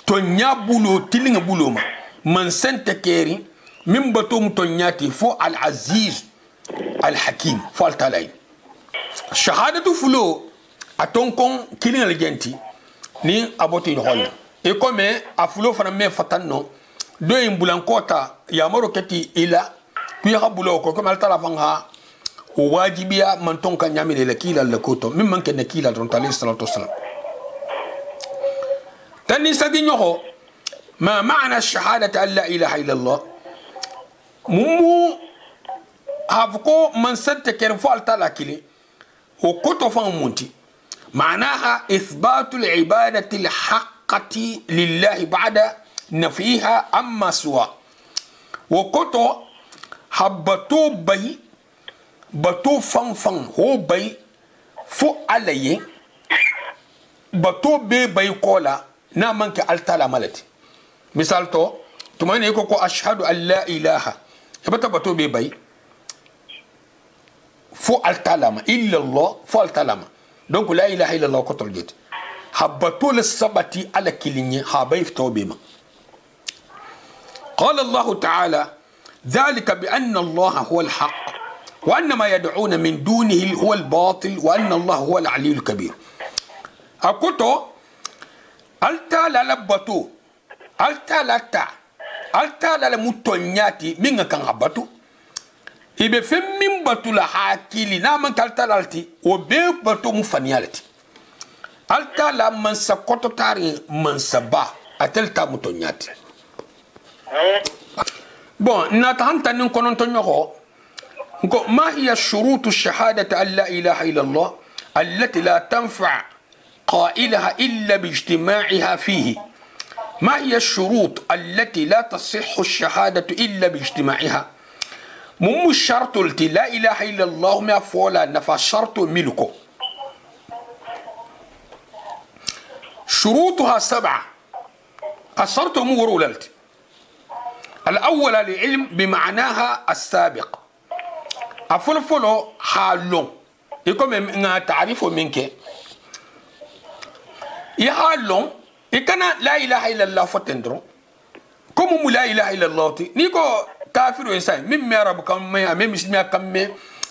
to nyabulo tilinga buloma man sente keri min batum to nyati fo al aziz al hakim fo al talay shahadatu fulo atonkon kilinga legenti ni aboti hol e comme afulo fana me fatanno do en bulankota ya maro kati ila ku ya bulo ko comme al talafan ha wajibiya man tonka nyamile la kila la koto min man ken kila don alayhi salatu wassalam tani sadi ñoxo ma maana shahadati an la ilaha illa allah mumu hafko man sante ken fo altala kili o koto fa munti معناها إثبات العبادة الحقة لله بعد نفيها أما سوى وكتو حبتو بي بتو فن هو بي فو علي بتو بي كولا نامنك التالا مالتي مثال تو تماني يكو أشهد أن لا إله يبتا بتو بي فو التالا إلا الله فو التالا donc la ilaha illallah ko tol jeti habatul sabati ala kilinye habayf tawbima qala allah ta'ala dhalika bi anna allah huwa al-haq wa anna ma yad'una min dunihi huwa al-batil wa anna allah huwa al-ali al-kabir akoto altala labatu altala la mutonyati minga kan habatu ibe fem min batula hakili na man kaltal alti o be bato mu faniyalti altala man sa koto tari man saba atel ta mutonyati bon na tanta nin konon to nyoko ko ma hiya shurutu shahadati an la ilaha illa allah allati la tanfa qailaha illa bi ijtima'iha fihi ما هي الشروط التي لا تصح الشهادة إلا باجتماعها مم الشرط التي لا إله إلا الله ما فولا نفى الشرط ملكه شروطها 7 الشرط مورولت الأول العلم بمعناها السابق أفلفلو حالون يكون من تعريف منك يحالون إكنا لا إله إلا الله فتندرو كم لا إله إلا الله تي نيكو كافر إنسان مم يرب كم أمين مسلم كم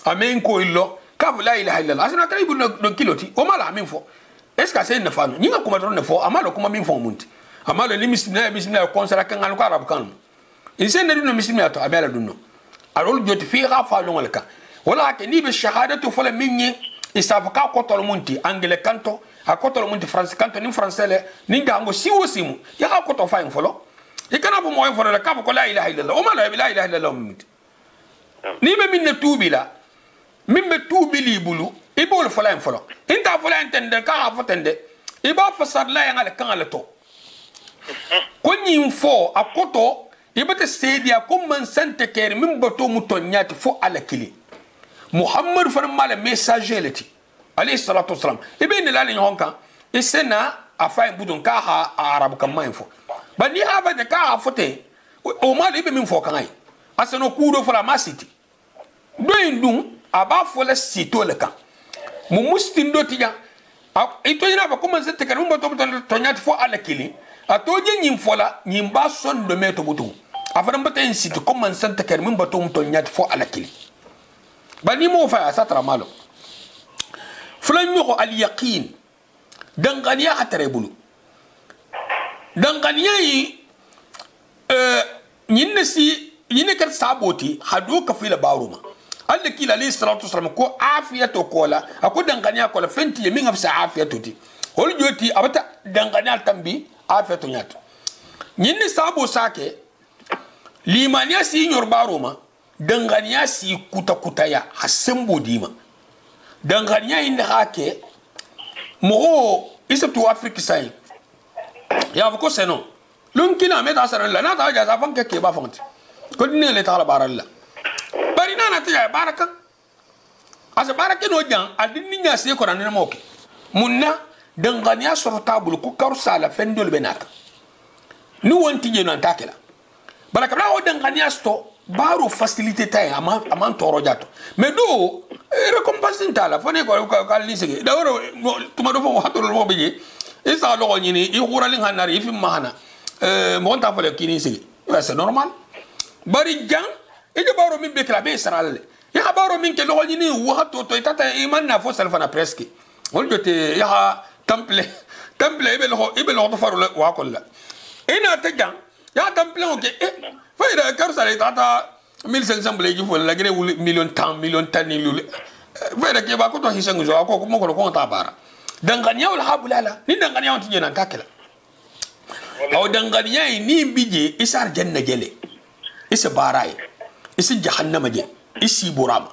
أمين كو إلا كاف لا إله إلا الله أصلا تريبو نكيلوتي وما لا أمين فو إسكا سين نفانو نيجا كم أدرون نفو أمالو كم أمين فو منتي أمالو اللي مسلم كونسلا كان على كارب كانو إنسان ندون مسلم ياتو أمالا دونو أرول جوت فيها فالون لك ولكن نيب الشهادة فلا مني إسافكا كوتول منتي أنجل كانتو akoto munti france kanto ni français ni ngango siwo simu ya akoto fa folo ikana bo moy folo la ka ko la ilaha illallah o ma la ilaha illallah mumti ni be min tubila min be tubili bulu ibol fola folo inta fola entende ka ha fotende iba fasar la ya ngale kan ala to ko ni fo akoto ibata sedia ko man sante ker min bato mutonyati fo ala kili muhammad fa mala messager leti alayhi salatu wassalam ibe ne lali honka isena afay budun ka ha arab kam ma info bani aba de ka ha fote o ma ibe min fo kan ai aseno kudo fala masiti do indum aba fola sito le kan mu mustin do tiya ito ina ba kuma zete kan mo to nyati fo ala kili atoje nyim fola nyim ba son do meto butu afan mbata en sito comme sante kan min bato to nyati fo ala kili bani mo fa asatra malo فلان يقول اليقين دنغانيا أتريبلو دنغانيا ينسي ينكر سابوتي هدوك في الباروما قال لك إلى عليه الصلاة والسلام كو عافية كولا أكو دنغانيا كولا فنتي يمين في عافية توتي هول جوتي أبتا دنغانيا تنبي عافية تنيات ينسي سابو ساكي ليمانيا سي نور باروما دنغانيا سي كوتا كوتا يا حسنبو ديما dangania inde hake mo isatu afrique sai ya ko seno lun kina me ta saran la na ta ja sa fanke ke ba fonti ko dinne le ta la baralla bari na ta ja baraka asa baraka no jan adin nya se ko ran mo ke munna dangania sortable ko karsala fendol benaka ni wonti je non takela baraka bra o dangania sto baro facilité tay aman toro jato mais do récompense tala fone ko ka lisege da woro tuma do fo hatoro mo beje isa lo nyini i khurali hanari ifi mahana mo ta fale kini sege c'est normal bari jang e de baro min be kala be sarale ya baro min ke lo nyini wo hato to tata iman na fo salfana presque wol jote ya temple be lo faru wa kolla ina ta jang ya temple o ke fayda karsale tata 1500 bleji fo la gene million tan ni lulu fayda ke ba ko to hisangu zo ko mo ko ta bara dangania wal habulala ni dangania on tijena takela aw dangania ni bije isar janna jele isa barai isa jahannama je isi burama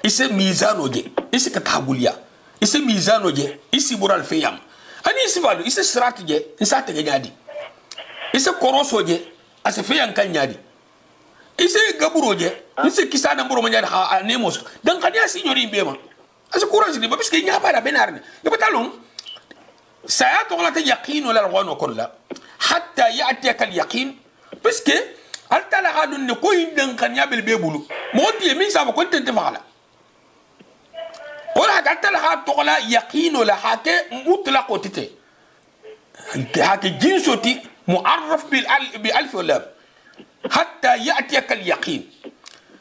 isa mizano je isa katabuliya isa mizano je isi bural fiyam ani isi valu isa sirat je isa tege nyadi isa koroso je asa fiyan kan nyadi ise gaburoje ise kisana mboro manyadi ha nemos dan kanya signori bema asa courage ni parce que nya para benarne gabatalon sayatu la yaqin wala alghanu kullu hatta ya'tiyaka alyaqin parce que altala hadun ne ko dan kanya bel bebulu modi min sa ko tente fala wala altala ha to la yaqin wala hake mutlaq tite hake jinsoti mu'arraf bil alf wala حتى يأتيك اليقين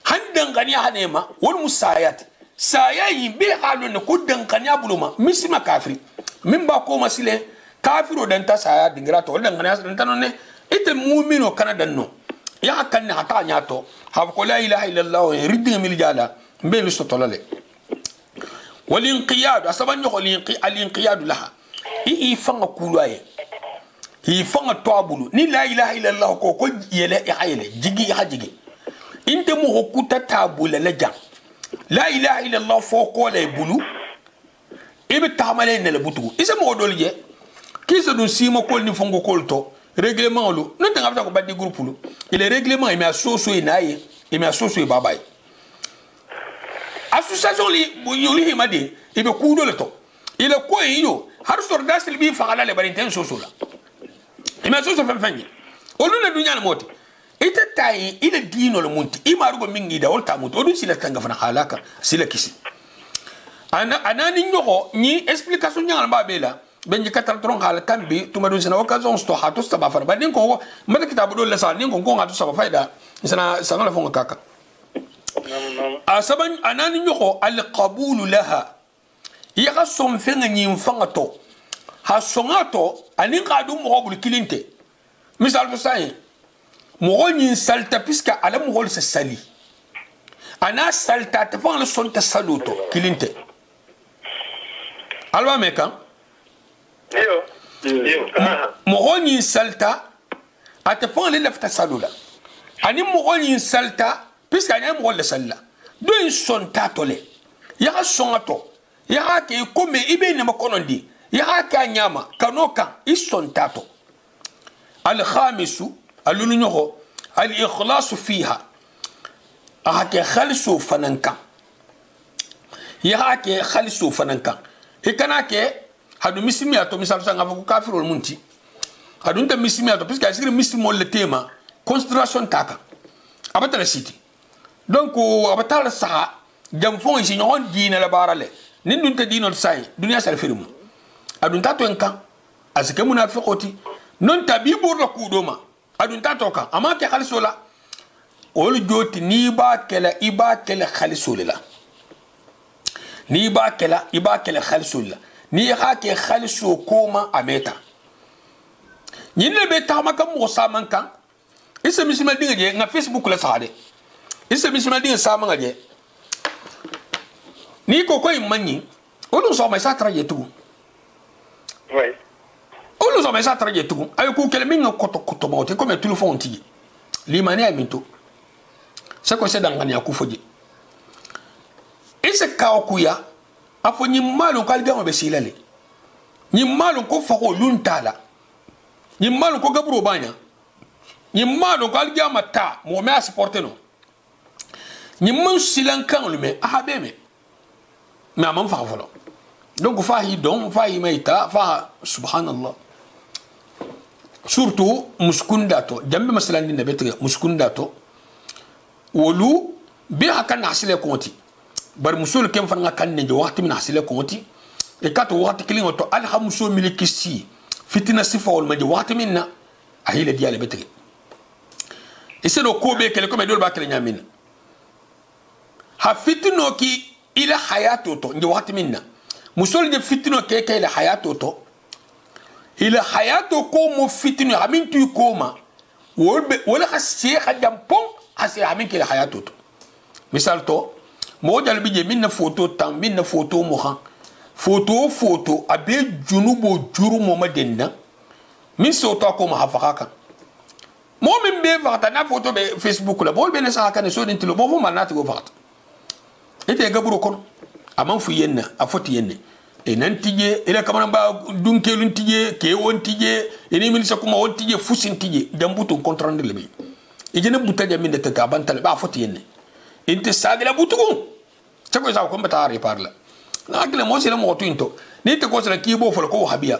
هندن غنيا هنيما والمسايات سايا بي قالوا ان كودن غنيا بلوما مسما كافر من باكو مسله كافر ودنتا سايا دغراتو ودن غنيا دنتانو نه ite mu'mino kana danno ya kan hata nyato ha ko la ilaha illa allah ridin mil jala be lu sotolale wal inqiyad asaban yo al inqiyad laha i fanga kuluaye hi fanga toabulu ni la ilaha illa allah ko yele hayele jigi hajigi inte mu hokuta tabula la jam la ilaha illa allah fo ko le bulu ibe tamale ne le butu isa mo dolje kisa dun sima kol ni fongo kolto règlement lu non tanga ko baddi groupe lu il règlement il m'a soso inaye il m'a soso babay association li bu yuli himade ibe kudo le to il ko yo har sordas li bi fagala le bari ten soso la ima so fanfanyi olu na dunya na moti ita tayi ila dino le munti ima rugo mingi da wolta mutu odu sila tanga fana halaka sila kisi anani nyoko ni explication nyanga ba bela benji katal tron hala tambi tumadu sina occasion sto hatu sta fana ba din ko mata kitabu do la sa din ko ngatu sa faida sina sangala fonga kaka asaban anani nyoko al qabul laha ya som fenga nyi mfanga to ha songato anin qadu mo bul kilinte misal to say mo nyin salta piska ala mo hol sali ana salta ta fa le sonta saluto kilinte alwa meka yo mo nyin salta ata fa le lafta salula ani mo nyin salta piska nya mo le salla do in sonta tole ya songato ya ke come ibe ne makonondi ya ka nyama kanoka isontato al khamisu alunyo al ikhlas fiha ahake khalisu fananka ya ke khalisu fananka ikana ke hadu misimi ato misal sanga ko kafirul munti hadu nta misimi ato puisque asiri misimo le tema considération taka abata la city donc abata la sa jam fon ci nyon dina la barale nin dun ta dino sai dunya sal firum adun ta to enkan asike munafiqoti non tabibur la kudoma adun ta to kan ama ke khalisola ol joti ni ba kala iba kala khalisola ni ba kala iba kala khalisola ni ha ke khaliso koma ameta nyine be ta maka mo saman kan isa misima dinga je nga facebook la sade isa misima dinga sama nga je ni ko koy manni olu so ma sa traje tu oui olu so ma sa traje tu ay ko kele min koto mawte comme téléphone ti limani ay minto sa ko se dangani akufoje isa ka okuya afo ni malo ko algama be silale ni malo ko fako luntala ni malo ko gabro banya ni malo ko algama ta mo me supporter no ni man silan kan lu me ahabe me mais amam fa folo donc fa hi don fa hi meita fa subhanallah surtout muskunda to jambe masalan ni betre muskunda to wolu bi hakan hasile konti bar musul kem fan kan ne waxti min hasile konti e kat waxti kilin to alhamsu milikisi fitina sifa wal madi waxti minna ahile diale betre e se do ko be kele ko me dol ba kele nyamina ha fitino ki ila hayato to ngi waxti minna musul de fitino ke ke ila hayato to ila hayato ko mo fitino amin tu koma wolbe wala khasi khadam pon asi amin ke ila hayato to misal to mo dal bi je minna photo tam minna photo mo han photo abe junubo juru mo madenna min so to ko ma hafaka mo min be vata na photo be Facebook la bol be na sa kan so din tilo bo fo manati go vata ite gaburo kono aman fu yenna afoti yenne e nan tije ila kamana ba dunkelun tije ke won tije eni min sa kuma won tije fusin tije dambuto contrandre lebe e jena butaja min de tata bantale ba afoti yenne inte sagla butugo tako sa ko mbata ari parla nakle mo sele mo tinto ni te ko sele kibo fo ko habiya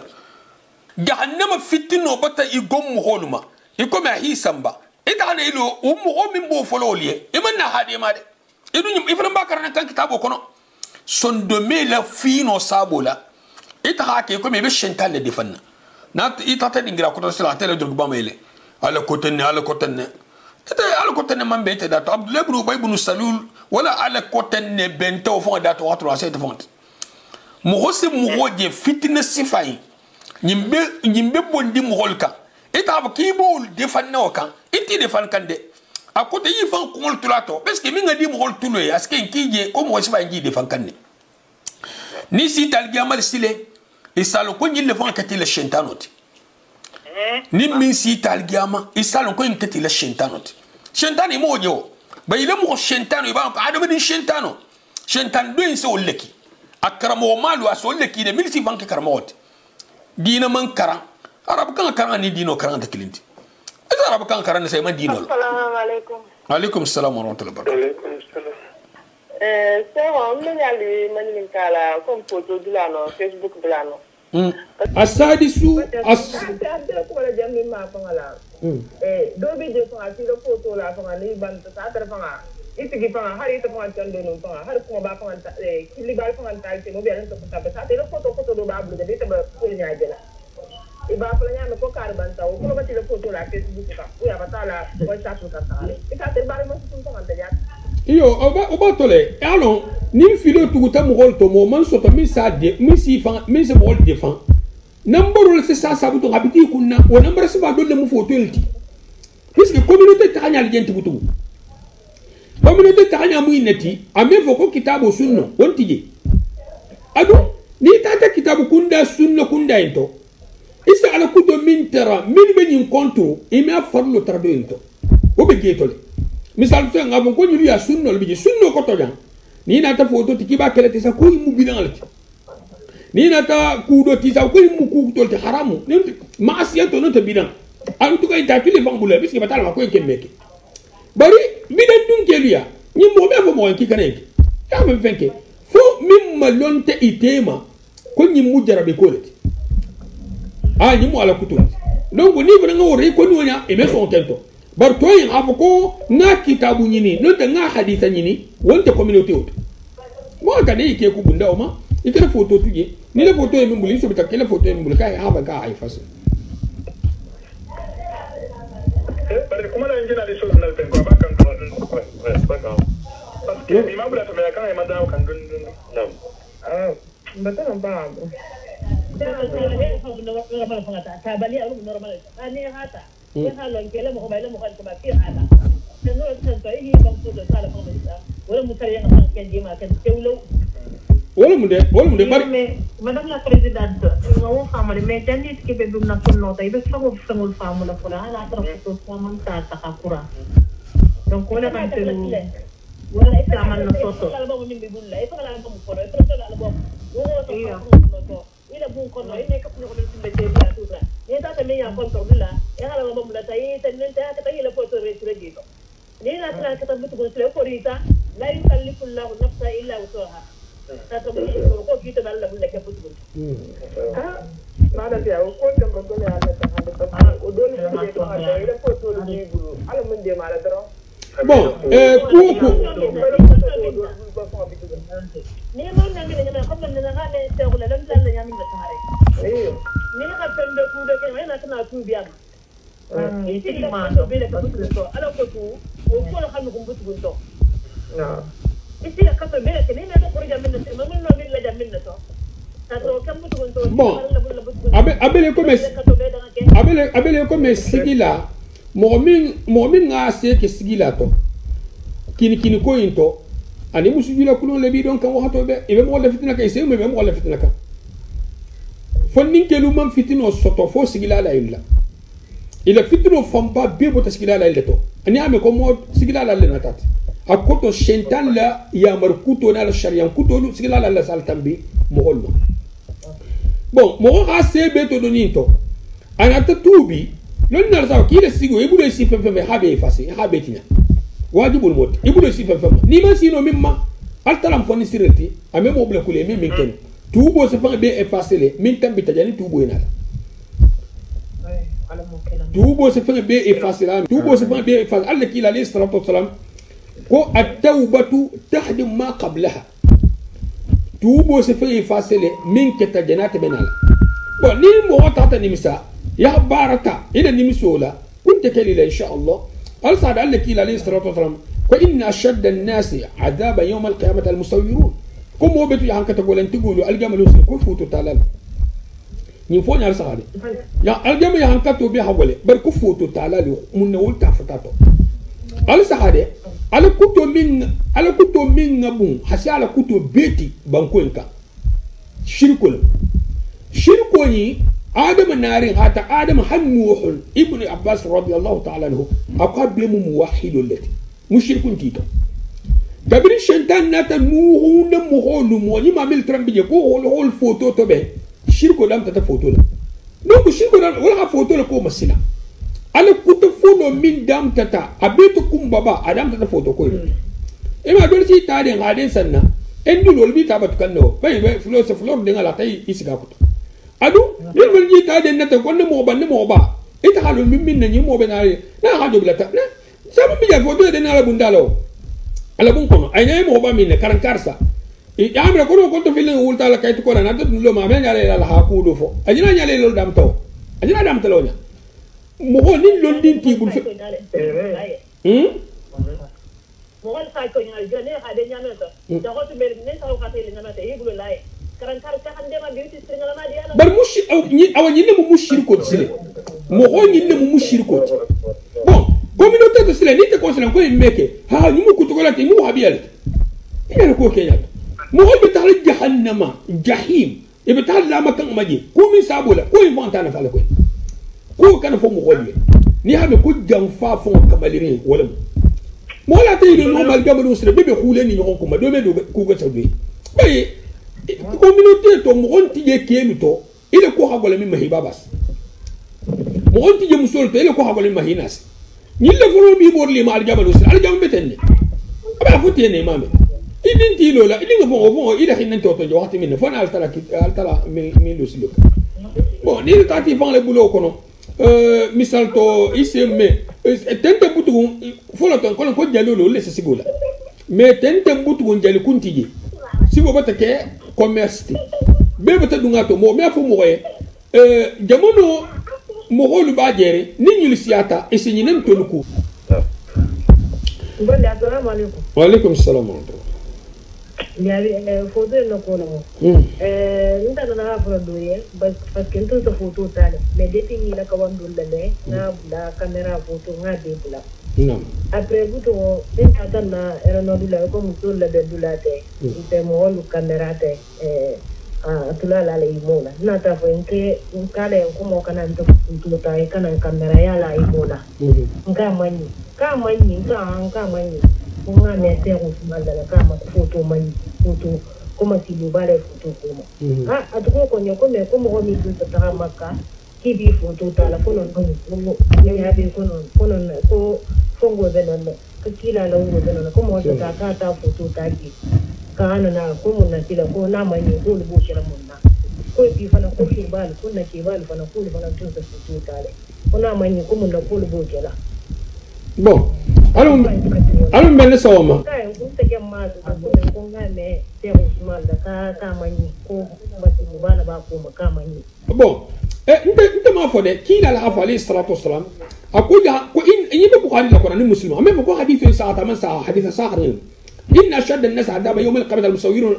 jahannama fitino bata i gom holuma i ko ma hisamba ita na ilo o min bo fo liye e man na hade ma de idu nyim ifran bakar na kan kitabo kono sondome la fino sabola ita hake ko me be shental de defanna na ita ta dingira ko to sala tele durgba mele ala kotenne ita ala kotenne man be te dato abdullah ibn ubay ibn salul wala ala kotenne bento fo dato watro aset font mo hosse mo hoje fitna sifai nyimbe bondi mo holka ita ba kibo defanna o kan iti defan kan de a côté yi fan ko tulato parce que mi ngadi mo hol tulo ya ske kije ko mo siba ngi defan kan ni si tal gamal sile e salo ko nyille fan kati le shentanoti ni min si tal gama e salo ko kati le shentanoti shentani mo jo ba ile mo shentano ba ko adamu din shentano shentan do inse oleki akramo malu aso oleki de milsi banke karamot dina man karan arab kan karan ni dino karan da kilinti arab kan karan sai man dino assalamu alaikum alaikum assalam wa rahmatullahi wa barakatuh c'est on me yali manin kala comme photo dilano Facebook dilano asadisu ko la jammi ma fangala do bi de fanga ti do photo la fanga ni ban ta ta fanga itigi fanga hari to fanga tando no fanga har ko ba fanga kili ba fanga ta ti mo bi an to ta ta te photo do ba blu de te ba ko nya jela e ba fala nya ko kar ban ta ko ba ti le photo la Facebook ka o ya ba ta la WhatsApp ka ta e ka te ba mo ti fanga ta ya iyo oba tole alors ni filo tuguta mo to mo man so to mi sa de mi si fan mi se mo defan number le c'est ça ça buto habiti kunna o number se ba do le mu photo elti puisque communauté ta nya le buto communauté ta nya mu inati ame foko kitabo sunno wontije ado ni tata kitabu kunda sunno kunda ento isa ala kudo min tera min be nyin konto e mi afarlo tardo ento o be getole misal fe ngabon ko nyuri ya sunno le biji sunno ko to jang ni na ta photo ti kiba kele ti sa ko mu bidan ni na ta kudo ti sa ko mu ku to ti haramu ni ma asiyato no te bidan an to kay ta tuli fambule biski batala ma ko en kembeke bari bidan dun keluya ni mo be fo mo en ki kanenke ka me fenke fo mimma lonte itema ko ni mu jarabe ko leti ni mu ala kutu donc ni bana ngore ko ni onya e me so kento bar toyin afoko na kitabu nyini no da nga haditha nyini wonte communauté oto mo ga ne ke ku bunda o ma ikere photo tuje ni le photo e mbuli so bitakele photo e mbuli kai haba ga ai faso Pero como la engina de solo no tengo ba kan ba parce que mi mabula to me kan e manda kan dun no betul ba wala mu de bari madame la présidente ngawo famale mais tanit ke be dum na fonno tay be fago fangul famu la fola ala tra ko famam ta ta kura donc wala kan telu wala ita man no soto ala ba min bi bulla e fa ala ba mu ko e fa ala ba wo to ko ila bun ko no ine ka puno ko be te ya tutra ni ta me ya kon to bulla e ala ba mu la tay ten ta ta ila foto re tre gito ni na tra ka ta butu ko tre ko rita la yukallifu Allahu nafsan illa wusaha ta to ko gito dalla bulla ke butu Mada dia ko tan ko ne ala ta hande o do ni ko ala ila ko to ni bulu ala mun de mala daro bon kuku ni man na ngene na ko na ga ne te ko la lam la nyami na tare ni ka pende ku de ke na kana tu biya ti ma do be le ka butu to ala ko tu o ko la xamnu ko butu to na iti ka to be ke ni na ko ri jamin na man no min la jamin na to bon abele comme sigila momin nga se ke sigila to kini ko into ani musujula kulon le bi don kan wato be ibe mo le fitina kay se me mo le fitina kan fonnin ke lu man fitino soto fo sigila la illa ila fitino famba be bota sigila la illa to ani ame ko mo sigila la le natat akoto shentan la ya markuto na la sharian kuto lu sigila la saltambi mo holma bon mo ga se be to donito anata tubi lon na sa ki le sigo e bulo si fefe habe fasi habe tinya wajibul mot e bulo si fefe ni ma sino mimma altalam foni sirati ame mo bla kule min ken tubo se fa be effacer le min tambi tajani tubo ina tubo se fa be effacer tubo se fa be effacer alla ki la alayhi salatu wassalam ko at-tawbatu tahdim ma qablaha tubo se fa effacer le min keta janata benala bon ni mo tata nimisa ya baraka ila nimisola kunta kalila insha Allah al saad allaki ila alayhi salatu wasalam ko inna ashadda an-nas adaba yawm al-qiyamah al-musawwirun ko mo betu ya hankata golen tigulu al-jamal ko futu talal ni fo nyar saade ya al-jamal ya hankato bi hawale bar ko futu talal mun ne wulta fatato al saade ala kuto min ngabun hasala kuto beti banko enka shirkul ni آدم النار هذا آدم حنوح ابن عباس رضي الله تعالى عنه أقاب موحد التي مشرك تيتا كبير الشيطان ناتا نوحون مهول موني ما مل ترمبي يكو هول فوتو تبه شرك لم تتفوتو لا نو شرك ولا فوتو لكو مسلا على كنت فولو من دام تتا أبيتكم بابا أدام تتفوتو كوي إما دول سي تارين غادين سنة إندو لولبي تابت كنو باي فلوس فلور دينا لا تاي إسكاكوتو adu nin wal ji ta den nata gonne mo ba ita halul min nan mo be na ha do blata na sabu mi ya foto den ala bundalo ala bun kono ay ne mo ba min karan karsa ya amra ko to filin wulta la kayto ko na do lo ma be ngale la ha ku do fo ajina nyale lo dam to ajina dam to lo nya mo ko nin lo din ti bul mo wal sa ko nyal jone ha de nyamata da ko to be ne sa ko ka tele nyamata e bulo lai bar mushi awa nyine mu mushiriko tsile mo ho nyine mu mushiriko bon communauté de sile ni te ko sile ko meke ha ni mu kutokola te mu habiyal ina ko kenya mo ho be tal jahannama jahim e be tal la makan maji ko min sabola ko inventa na fala ko kana fo mo hoye ni ha me ko jamfa fo kamalire wala mo la te no normal gamalu sile be khule ni no ko ma do be do ko ga sabe bay communauté to mo on tije kelu to ile ko hagole min mahiba bas mo on tije musol to ile ko hagole min mahinas ni le folo bi borli ma aljabalu sir aljam betenne aba futi ne mame idin ti lola idin fo ida hinan to to waxti min fo na altala min lo silo bon ni ta ti fan le bulo kono misal to isemme tente butu folo to ko jalolo le sigola mais tente butu jali kuntije sigo batake commerce bebe ta dunga to mo me fo mo ye jamono mo holu ba jere ni nyul siata e sinyi nem toluku bonde assalamu alaykum wa alaykum assalam yari photo no ko no nda na ha do ye parce que tout photo tale mais depuis ni la ka wandu le na la caméra photo nga de bula non après vous to en katana era no dula ko musul la de dula te te mo holu camera te tula la le imola na ta fo nke nkale ko mo kana ndo tulo ta kana kamera ya la imola nka manyi Unga mete usumanda la kama foto mani foto kama silubale foto koma. Atuko konyo kome komo komi duta tahamaka kibi foto tala kono ni habi kono ko fongo benano kila la ungo benano komo ta kata foto taki kana na komo na kila ko na mani ko lubu kila munna ko bi fana ko shibal kunna kibal fana ko fana tunza foto tale kona mani komo na ko lubu kila. Bon, allons maintenant ça on bon, nte ma fo de kila la afa alayhi salatu wassalam akuja ko in yibe bukhari la qur'an muslim amma ko hadithu sa'ata man sa'a hadith sa'arin in ashad an-nas adaba yawm al-qiyamah al-musawwirun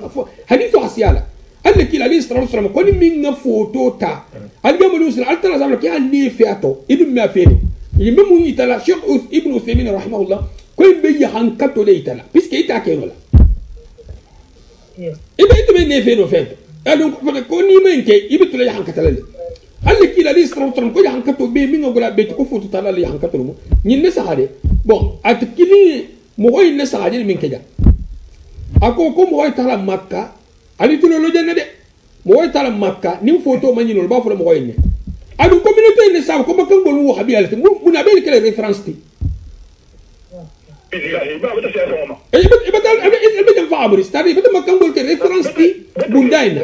hadithu asiyala alla kila alayhi salatu wassalam ko min nga photo ta al-jamal muslim al-tara sabla ki anni fiato ibn ma fini yimbe mu yitala Cheikh Ibn Uthaymin rahimahullah ko yimbe hankato de yitala puisque ita ke wala ibe ne fe no fe donc ko ni menke ibe to la hankatala le alla kila li isra tram ko hankato be mi ngola be ko futu tala li hankato mo nyin ne sahade bon at kili mo koy ne sahade min keja ako ko mo koy tala makka ali tulo lo janna de mo koy tala makka ni photo ma nyinol ba fo mo koy ne adu communauté ne sa ko makkan bol wo habi alati mu na be kele référence ti ibe fa amri stadi ibe makkan bol ke référence ti bundaina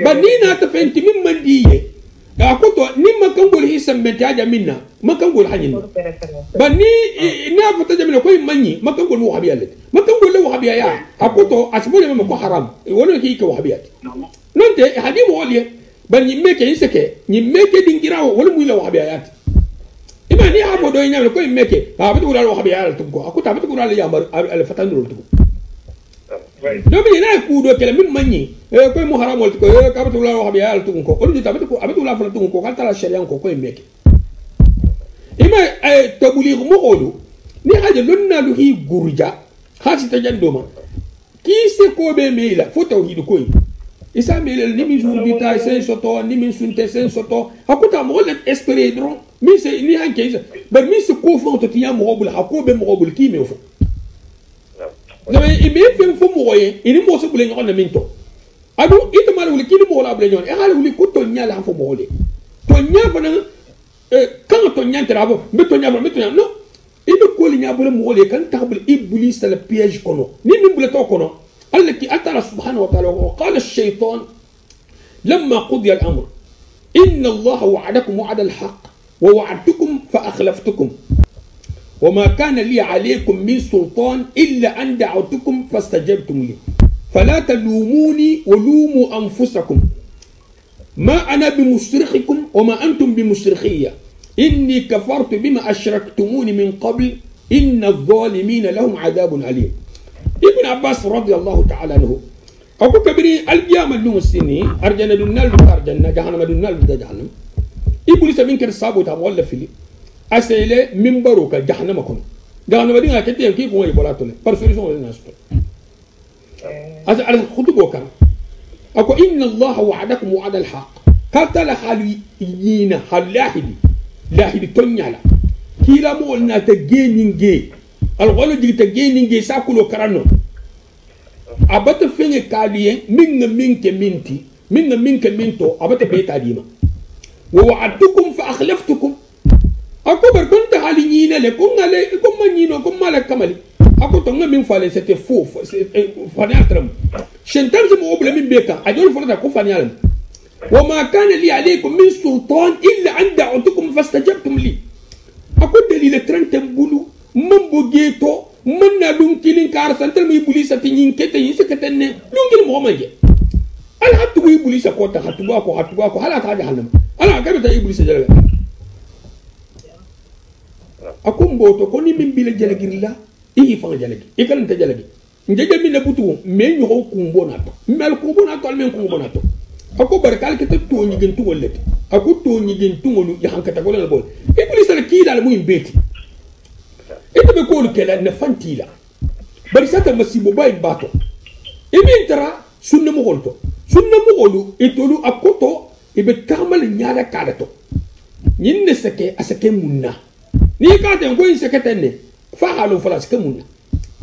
banina ta fenti min mandiye akoto ni makkan bol hisam be taja minna makkan bol hanin bani na fata jamina ko manyi makkan bol wo habi alati makkan bol wo habi ya akoto asbole me ko haram wono ki ko habi alati nonte hadi mo waliye ban yimme ke yiseke yimme ke dingirawo wala muy la wahabi ayat imani habo do nyam ko yimme ke abatu wala wahabi ayat tum ko akuta abatu wala yamar al fatanul tum do bi na ku do kele min manyi ko mu haram wal ko abatu wala wahabi ayat tum ko on dit abatu wala fa tum ko kala sharia ko yimme ke ima tabligh mo odu ni haja lonna lu hi gurja khasi tajandoma ki se ko be meila fo tawhid ko isa mele ni mi jour bita sen soto ni mi sunte sen soto hakuta mo le espérer dron mi se ni hanke isa bar mi se ko fo to tiya mo bul hakobe mo bul ki me fo no e me fem fo mo ye ini mo so bul nyon na minto adu ita mal wul ki mo la bul nyon e hal wul ko to nyala fo mo le to nya bana kan to nya trabo me to nya no ibe ko li nya bul mo le kan tabul iblis la piège kono ni mi bul to kono التي أتى سبحانه وتعالى وقال الشيطان لما قضي الأمر إن الله وعدكم وعد الحق ووعدتكم فأخلفتكم وما كان لي عليكم من سلطان إلا أن دعوتكم فاستجبتم لي فلا تلوموني ولوموا أنفسكم ما أنا بمصرخكم وما أنتم بمصرخية إني كفرت بما أشركتموني من قبل إن الظالمين لهم عذاب عليم. ابن عباس رضي الله تعالى عنه أقول كبري القيامة النوم السني أرجنا دونال أرجنا جهنم دونال جهنم يقول سبين كرسابو تامول فيلي أسئلة من بروك جهنم كون جهنم دينا كتير كيف هو يبولاتونه برسوليسون الناس على خطبه كان أقول إن الله وعدكم وعد الحق كتلا خالينا خلاهدي لاهدي تنيالا كلا مولنا تجينينجي الغلو جي تجينينجي ساكلو كرانو أبت فين كاليه منك منتي منك منتو أبت بيتا ديما ووعدتكم فأخلفتكم أكو بركنت حاليين لكم عليكم منينو كم مالك كمالي أكو تونغ من فالي سيتي فوف فانياترم شنتان سمو أبلا من بيكا أجول فردا كو فانيالم وما كان لي عليكم من سلطان إلا أن دعوتكم فاستجبتم لي أكو دليل ترنتم بولو من بوجيتو من ندون كيلين كارسنتر مي بوليسا تنين كتا ينسكتن لونكين مغمجي ألا حتبو يبوليسا كوتا حتبو هلا تاجي حلم ألا كبتا يبوليسا جلغا أكون بوتو كوني من بيلا جلغي الله إيه فان جلغي إيه كان انت جلغي نجي من نبوتو من يهو كومبوناتو مال كومبوناتو المين كومبوناتو أكو بركال كتا تو نيجين تو ولت أكو تو نيجين تو ولو يحان كتا قولنا البول إبوليسا لكيدا لمهم بيتي إنت بقول كلا نفنتيلا بريساتا مسيبو باي باتو إمين ترى سنة مغولو إتولو أكوتو إبتعمل نيالا كالتو نين سكي أسكي منا ني كاتن كوين سكتني فحالو فلا سكي منا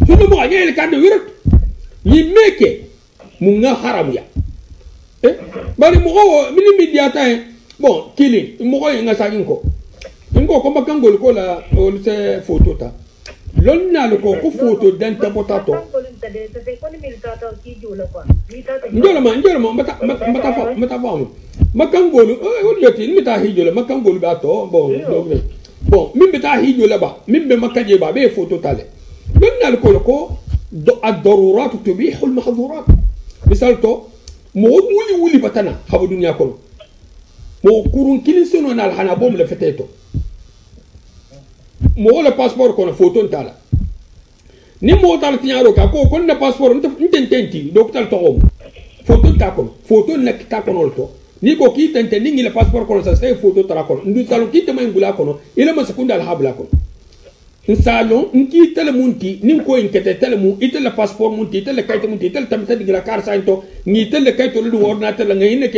sunu mo anya ele kande wirat ni meke mu nga haram ya bari mo ko mini media tay bon kili mo ko nga sa ko ngo ko makangol ko la o se photo ta lonna lo ko photo dan ta potato ndola ma mata fa makangol o yoti ni mita hijo la makangol ba to bon min beta hijo la ba min be makaje ba be photo tale lonna lo ko ad-darurat tubihu al-mahdhurat misal to mo wuli batana habu dunya ko mo kurun kilin sono na hana bom le feteto mo le passeport ko na photo tala ni mo tal tiaro ka ko na passeport ntenti docteur to photo ta ko photo na ta ko to ni ko ki tente ni le passeport ko sa sai photo tara ko ndu salo ki te may ngula ko no ile ma sekunda al habla ko insalo nki tele munti ni ko inkete tele mu itele passeport munti itele kayte munti itele tamta digra kar santo ni tele kayto lu ordinateur la ngay nek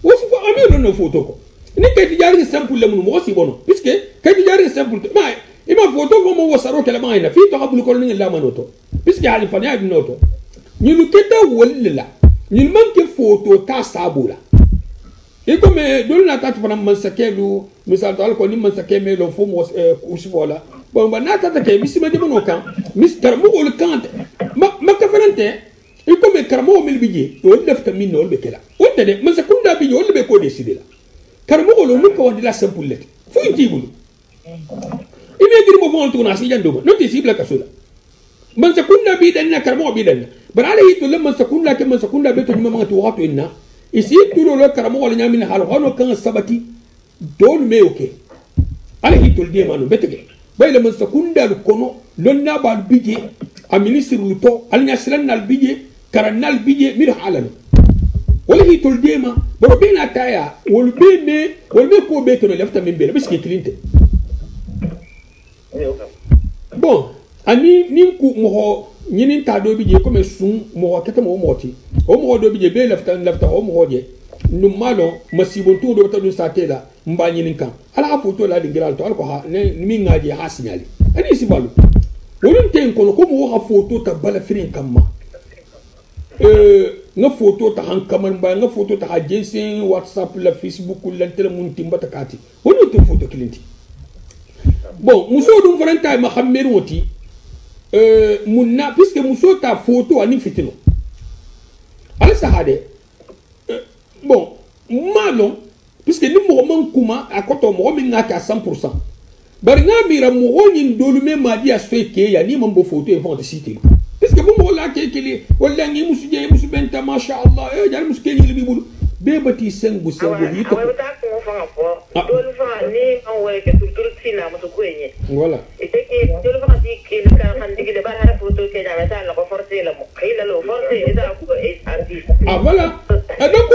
wosi ko amelo no photo ko ni kayte jari simple le mu wosi bono puisque kayte jari simple ma ima photo ko mo wasaro kala ma ina fi to hablu ko ni la manoto puisque hali fani adi noto ni lu keta walla ni manke photo ta sabula e come donna ta fana man sakelu misal to ko ni man sakeme lo fo mo usfola bon ba nata ta ke misima de mono kan mis karmo ol kan ma ka ferante e come karmo mil bije to defta min no be kala wonde de man sakunda bije wol be ko décider la karmo ol no ko wonde la simple fu intibulu ime dir mo fon to na si jando no ti sibla ka sula man sakunda bi dan na karmo bi dan barale hito lamman sakunda be to ni ma to wato inna isi tulo lo karamo wala nyamin hal hono kan sabati don me oke ala hito de manu betege bay le man sakunda kono lonna bal bije a ministre luto al nyaslan nal bije karanal bije mir halal wala hito de ma bo be na taya wol be ko be to lefta min be biski klinte bon ani nin ku mo ñinin ta do bije comme sun mo kete mo moti o mo do bije be lafta o mo je num malo masibon to do ta do satela mba ñinin kan ala photo la dingiral to alko ha ne mi ngaji ha signali ani sibalu wolun ten ko mo ha photo ta bala firin kamma nga photo ta han kaman ba nga photo ta ha jensen whatsapp la facebook la telemun timbata kati wolun te photo kilinti bon muso dum faranta ma xammer woti munna puisque muso ta photo ani fitino ala sahade bon malo puisque ni mo man kuma akoto mo min ngata 100% bari nga mira mo woni dolume madi asfeke ya ni mambo photo e fonte cité puisque mo la kekeli wala ngi musuje musubenta ma sha Allah e jar muskeni li bibul bebati sengu yito dolu fa ni on way ke tur sina mo to kwenye voilà ite ke dolu fa di ke ka handi ke de ba ha photo ke da ta la ko forcer la mo khila lo forcer ida ko e arti voilà donc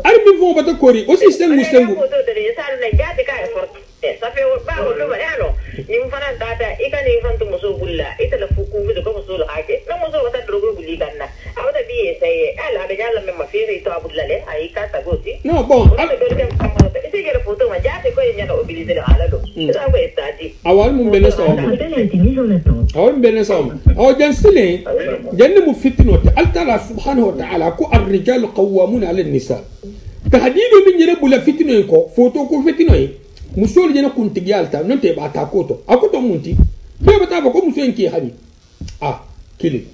armi vont bata kori aussi sengu photo de ya ta la ga de ka forcer ça fait ba o lo ba ya no ni mfana data ikani mfantu muso bulla ita la fuku video ko muso la ake na muso wata drogo buli ganna awada biye sai ala da yalla me mafiri to abulla le ai ka ta goti no bon ite gere photo ma jate ko nyana obilize la ala do ita ko etati awal mum bene so awal bene so aw jansile janne mu fitno ta altala subhanahu wa ta'ala ku ar-rijal qawwamuna 'ala an-nisa tahdidu min yele bula fitno ko photo ko fitno musol jena kuntigi alta non te ba ta koto akoto munti be bata ba ko muso enki hani kili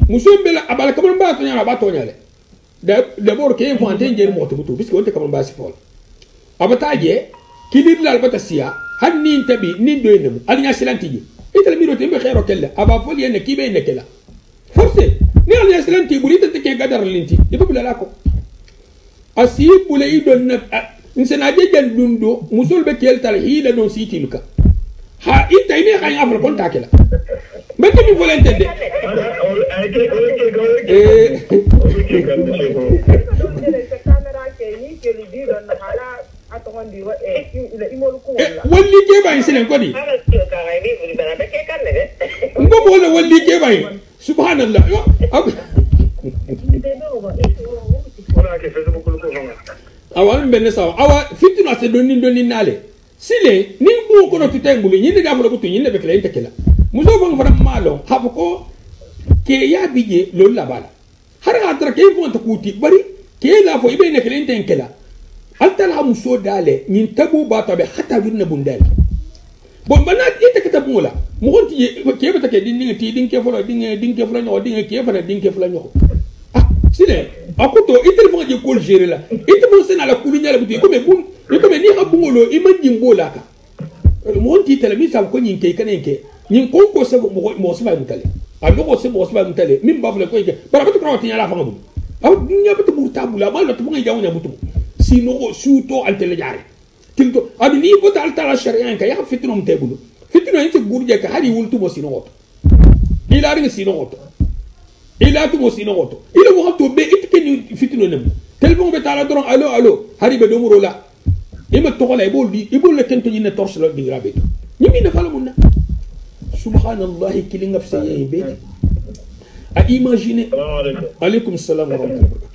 muso bela abala kamon ba to nyala ba to nyale de bor ke fo ante ngel moto butu bisko wonte kamon ba si fol abata je kili lal bata siya hanni tabi nin do enum alinya silantiji itel mi do tembe khero kella aba fol yene kibe ne kella forse ni alinya silanti burita te ke gadar linti de bula la ko asi bula idon na insana jejan dundo musul be kel tal hila non sitiluka ha ita ine kay afra kon takela mbete mi volente de walli ke bay silen kodi mbo wala walli ke bay subhanallah awa mbene sawa awa fitino ase doni nale sile ni ko no tutay mbulu nyinde ga fulo butu nyinde be kala intekela muso bang fara malo hafko ke ya bije lol la bala har ga tra ke fon ta kuti bari ke la fo ibe ne kelen ten kela altala muso dale nyin tabu ba tabe hatta binna bundal bon bana ite kitabu la mo gonti ke bata ke din ke folo din ke folo no din ke fana din ke folo no ah sile akuto ite fon je kol gérer la ite mo sena la kulunya la buti ko me bun ko me ni habungolo imanjin bola ka mo gonti tele mi sa ko nyin ke kanenke nyin ko se mo se ba mutale a ko se mo se ba mutale min ba fole ko ke bara ko ko tinya la fanga bu aw dunya bata murtabula ma la to ngi jawnya butu sino suto altele jare tilto adi ni ko tal tala sharia ka ya fitno mtebulu fitno ente gurje ka hari wultu mo sino goto ila ringa sino goto ila tu mo sino goto ila mo hatto be itke ni fitno nem telefon be tala doron allo hari be do muro la ima to xola ibol le kento ni ne torche lo di rabe ni mi na fala munna subhanallah kilinga fsay be a imaginer alaykum assalam wa rahmatullahi wa barakatuh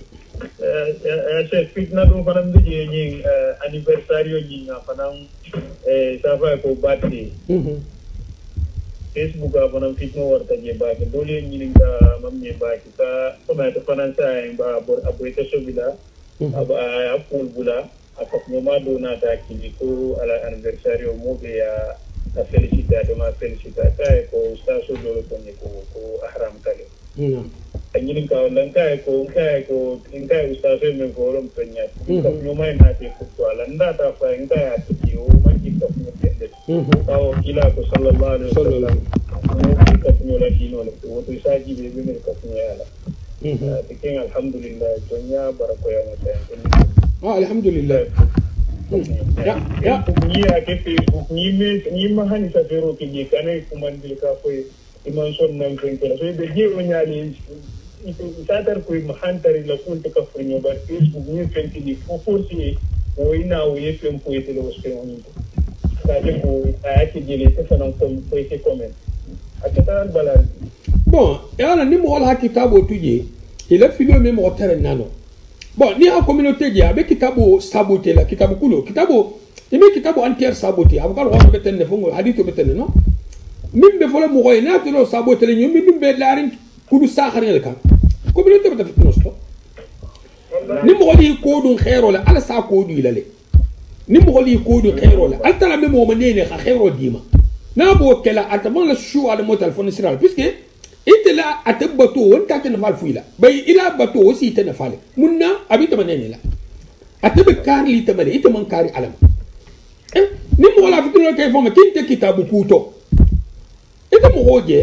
chef fitna do fanam de ni anniversaire ni fanam ça va ko battre Facebook a fanam fitna warta je ba ke dole ni nga mamne ba ki ka kuma ta fanan sa ba abu ta shobila aba akul bula akop no ma do na ta ki ko ala anniversaire mo be ya ta felicita do ma felicita ka ko sta so do ko ni ko ahram kale anyini ka lanka ko ustase men ko rom tanya ko nyoma na te ko ala nda ta fa inka ya ti o ma ki ka mo tende taw ila ko sallallahu alaihi wasallam ko ka mo la dino le ko to saji be be ka mo ala tikin alhamdulillah dunya barako ya mata alhamdulillah ya ni ya ke Facebook ni ma hani sa fero ki ni kanai kuma ndil ka ko iman son nan ko so be je o nyali satar ko mahantari la kunta ka furño ba Facebook ni fenti ni fo forsi o ina o yefem ko yete lo ste oni ta de ko ayati jeli te fanan ko ko yete comment akata balal bon yana ni mo wala kitabo tuje ila filo me mo tere nano bon ni a communauté dia be kitabo saboté la kitabo kulo kitabo ime kitabo entier saboté abukal ko be tenne fongo hadito be tenne no min be fola mo ko ina to saboté le nyum min be larin kudu saxare ka communauté bata fitno sto ni mo wali ko dun khairo la ala sa ko du ilale ni mo wali ko dun khairo la al tala me mo manene kha khairo dima na bo kala atamon la shu ala mo telephone siral puisque ite la atabato won ka tan fal fuila bay ila bato wasi tan fal munna abita manene la atabe kari tamale ite man kari alam ni mo wala fitno kay fama kinte kitabu kuto ite mo hoje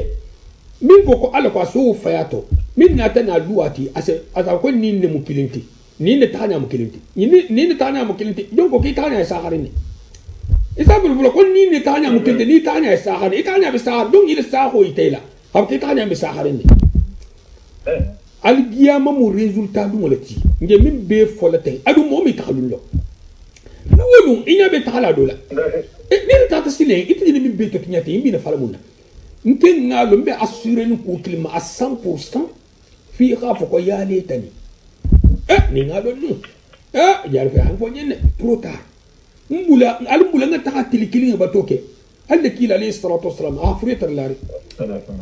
min ko ala ko so fayato min na tana luwati asa ko ni ne mukilinti ni ne tanya mukilinti ni ne tanya mukilinti don ko ki tanya sa harini isa bul ko ni ne tanya mukilinti ni tanya sa harini tanya be sa don ile sa ho itela hab ki tanya be sa harini al giyama mu resultat dum lati nge min be folate adu mo mi taxalullo wolu inya be taxala dola ni ta tasile itini min be to tinyati imbi na falamunna nken ngalo mbe assurer ni ko klima à 100% fi xafo ko yale tani ni ngalo nu jar fa han fo nyene trop tard mbula albula nga taxa tilikili nga batoke alle kila alayhi salatu wassalam afrita lari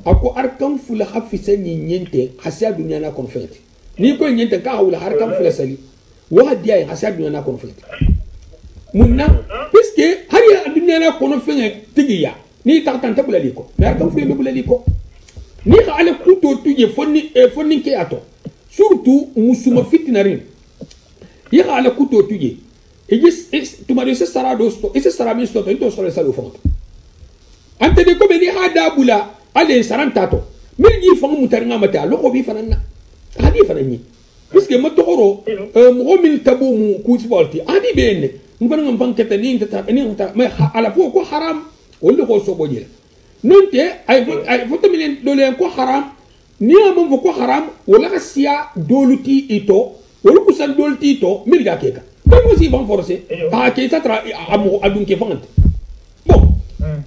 ako arkam fula khafisa ni nyente hasia dunya na konfeti ni ko nyente ka hawla arkam fula sali wa dia hasia dunya na konfeti munna puisque hariya dunya na konfeti tigiya ni tartan tabula liko mais kam fule bula liko ni ka ala kuto tuje fonni ke ato surtout musuma fitnarin ya ala kuto tuje e gis tumari se sarado sto e se sarami sto to solo salu fonto ante de ko be ni hada bula ale sarantato min ji fangu mutarnga mata loko bi fananna hadi fananni puisque ma tokoro mo min tabu mu kusbolti hadi benne ngban ngam bankete ni ta mais ala fo ko haram wala ko so bojila nonte ay foto milen dole ko haram ni amon ko haram wala ka sia doluti ito wala ko san doluti ito milga keka ko si ban forcer ta ke ta tra amu adun ke fangante bon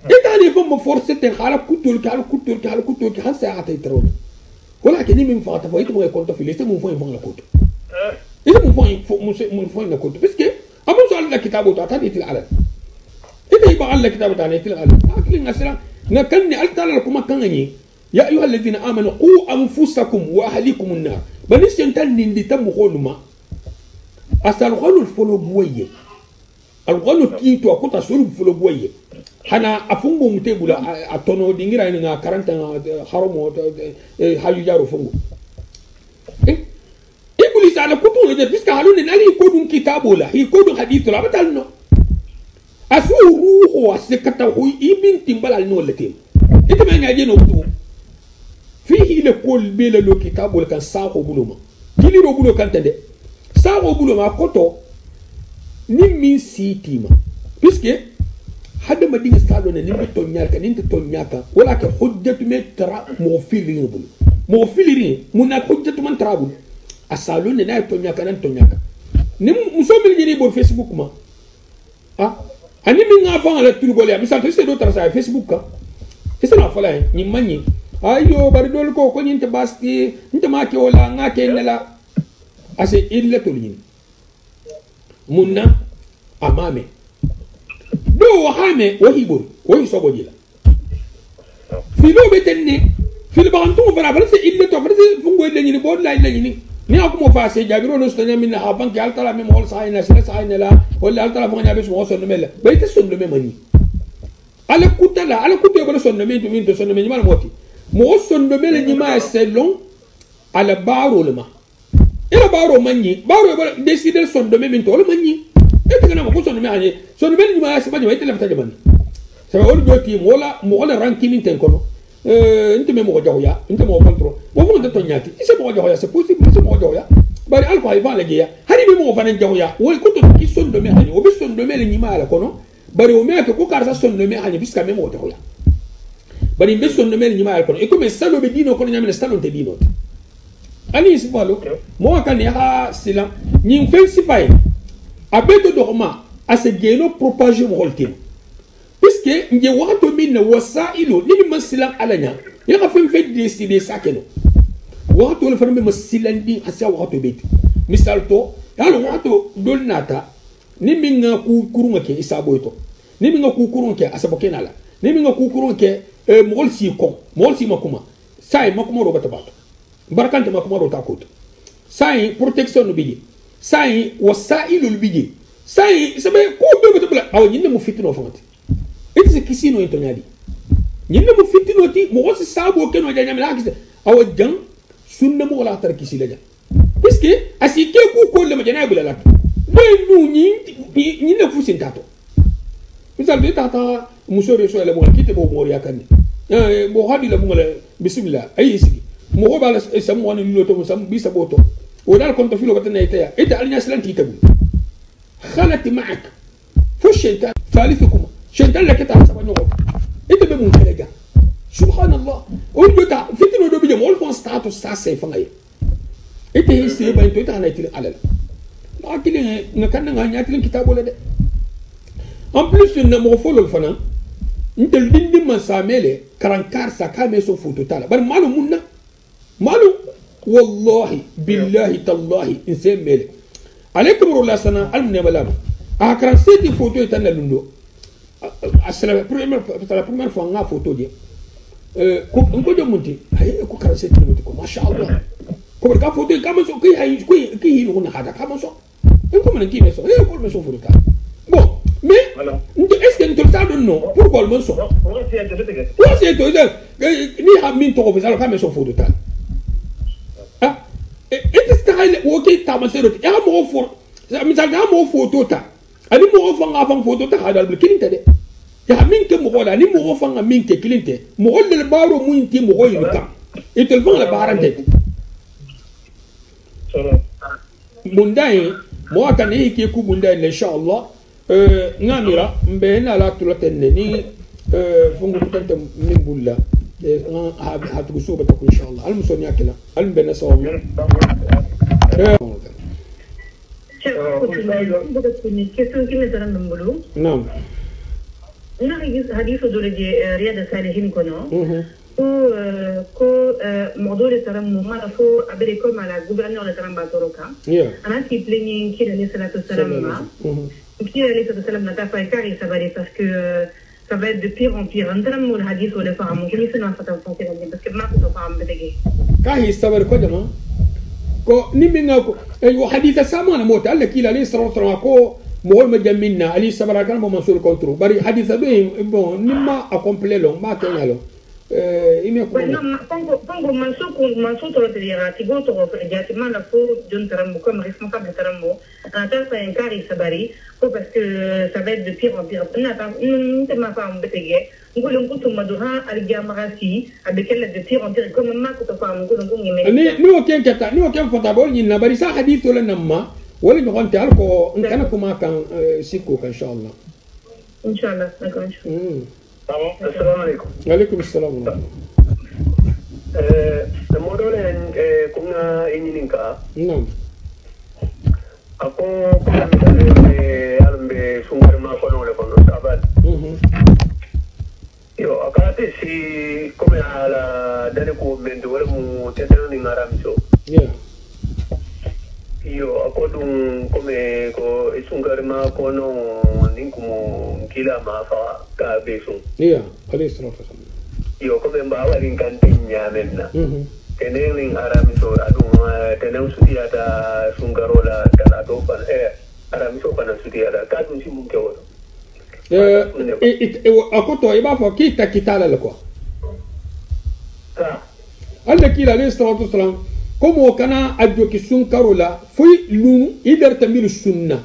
eta ni fo mo forcer te khala kutul ka hasa ata itro wala ke ni min fa ta fo ito mo ko to filiste mo fo la koto ito mo fo la koto parce que amu so la kitabo ta ta ditil ala ite ba alla kitabu tane til ala akli ngasira نكني التعالى كما كان يا أيها الذين آمنوا قوا أنفسكم وأهليكم النار بنيس ينتن ندي تم خولما أصل الغلو الفلو بويه الغلو كيتو أكوتا سولو فلو بويه حنا أفنغو متبولا أتونو دينغرا إنغا كارنتا حرمو حاجو جارو فنغو إبليس على كتو لجد بسكا هلون نالي يكودون كتابو لا يكودون حديثو لا بتالنو أسو روحو أسكتا هو إبن تنبال النولتين إنت ما نجي نوتو فيه لكل بيلا لو كتابو لكان ساقو بلوما كيلي رو بلو كان تندي ساقو بلوما كتو نمين سيتيما بسكي هذا ما دين استعلونه نبي تونياكا ننت تونياكا ولكن حجة مترا موفيلين بلو موفيلين منا حجة من ترابل استعلونه نا تونياكا نن تونياكا نم مسومي جيني بور فيسبوك ما أني من عفان على تلقولي مثلا تيجي دوتر ساي فيسبوك كا تيجي نافلا نيماني ayo bari dol ko ko nyinte basti nte ma ke wala ngake nela ase illa tolin munna amame do wahame wahibur wahi sobojila filo betenne fil bantu fara farse illa to farse fungo le nyini bod la illa nyini ni akumo fa se jabiro no stanya minna ha banki altala me mol sayna sila sayna la wala altala fo nyabe so so no mela bayte son no me mani ala kutala ala kutte ko son no me to min to son no me nyama moti mo son do mele nyima selon ala baro lema ila baro manyi baro e décider son do meme to le manyi e tigana ko son do me anye son do mele nyima se banyi wayte lafta jamani sa wol joti mo wala rankini ten kono inte me mo jaw ya inte mo control wo mo to nyati ise mo jaw ya c'est possible ise mo jaw ya bari alko ay va le geya hari me mo fanan jaw ya wol ko to ki son do me anye o be son do mele nyima ala kono bari o me ko karsa son do me anye biska me mo jaw ya bari mbe sonno mel nyima alkono e come salo be dino kono nyamel salo te dino ani sibalo mo kan ya silam nyin fen sifay abedo dorma ase geno propager mo holten puisque nge wato minna wasailu ni ma silam alanya ya ka fen fe décider sakeno wato le farme ma silandi asa wato be misal to yalo wato dolnata ni minga ku kurunga ke isaboyto ni minga ku kurunga ke asabokenala ni minga ku kurunga ke mogol si ko mogol si makuma sai makuma ro batabato barakante makuma ro takut sai protection no biji sai wasailu biji sai sabe ko be batabla aw nyinde mu fitino fonti eti kisino intonyadi nyinde mu fitino ti mogol si sabo keno janya mela kise aw jang sunna mo wala tar kisila ja puisque asike ku ko le majana bula lat boy nu nyinde fu sintato misal be tata musore so ele mo kite bo mo yakande bo hadi la mo la bismillah ay sigi mo ko bala sam woni lo to sam bi saboto o dal konto filo batana ita ita alnya slanti tabu khalati ma'ak fu shaytan thalithukum shaytan lak ta sabano ita be mo kalaga subhanallah o jota fitino do bi mo fon status sa se fangay ita hisi ba to ita na itil alal akile ngakanda nganya tilin kitabo la de en plus na mo folol fana ntel dindi man samele karankar sa kame so photo tala bar malu munna malu wallahi billahi tallahi inse mele alaykum rulla sana almne malama a karan seti photo etana lundo asala la première fois nga photo dia ko ngo do munti ay ko karan seti munti ko masha Allah ko ka photo kama so ki hay ki hilu na hada kama so ko man ki meso ko meso photo tala bon mais voilà. Est-ce que nous savons non pourquoi le mensonge c'est tout ni amin to ko ça ka so photo tal ah et est-ce que OK ta ma sero ya mo for mi sa ga mo photo ta ani mo fa photo ta hada le kilinte de ya min ke mo wala ni mo fa min ke kilinte mo le baro mu inti mo ko yita et te vend la barante mundai mo atani ki ku mundai inshallah ngamira mbena la tulatenne ni fungu kutante min bulla hatu suba ta inshallah al musonya kala al mbena sawmi نعم حديث دولة رياض الصالحين كنا ko modole taram mara fo abere ko mala gouverneur de taram batoroka ana ki plaignent qui la salatu salam ma qui la salatu salam na ta fa kari sabari parce que ça va être de pire en pire. Andra mo hadith wala fa am ko misna fa tan fonke ni parce que ma ko fa am betege kahi sabar ko jama ko niminga ko wa hadith sama na mota alla kila alayhi salatu wa ko mo ma jaminna ali sabar kan mo mansul kontro bari hadith be bon nimma a complet long ma kenyalo ime ko no pongo manso to te dira ti go to ya ti mala fo jon tarambo comme responsable tarambo ata sa enkari sabari ko parce que ça va être de pire en pire na ta ma femme betege ngolo ko to maduha al jamarati avec elle de pire en pire comme ma ko to femme ngolo ko ngime ni o ken kata ni o ken fotable ni na bari sa hadith wala namma wala ni gonta ko kana kuma kan sikko kan inshallah d'accord السلام عليكم. وعليكم السلام ورحمة الله. مودولة كنا إنينكا. نعم. Aku kuna misalnya alam be sumber ma kono le kono sabat. Yo akati si come ala dane ko mendo wala mu tetano ni ngaramso. Yeah. Yo ako dun come ko isungar ma kono ninkumo kila ma fa ka besu. Yeah, alayhi salatu wasallam. Yo come mbawa rin kantinya menna. Teneng aramiso adung teneng sudiata sungarola kana do pan aramiso pana sudiata kadun si mun kewo. akoto iba fo kita kitala le ko. Ah. alla kila alayhi salatu wasallam como kana adjo ki sunkarola foi lum idar tamir sunna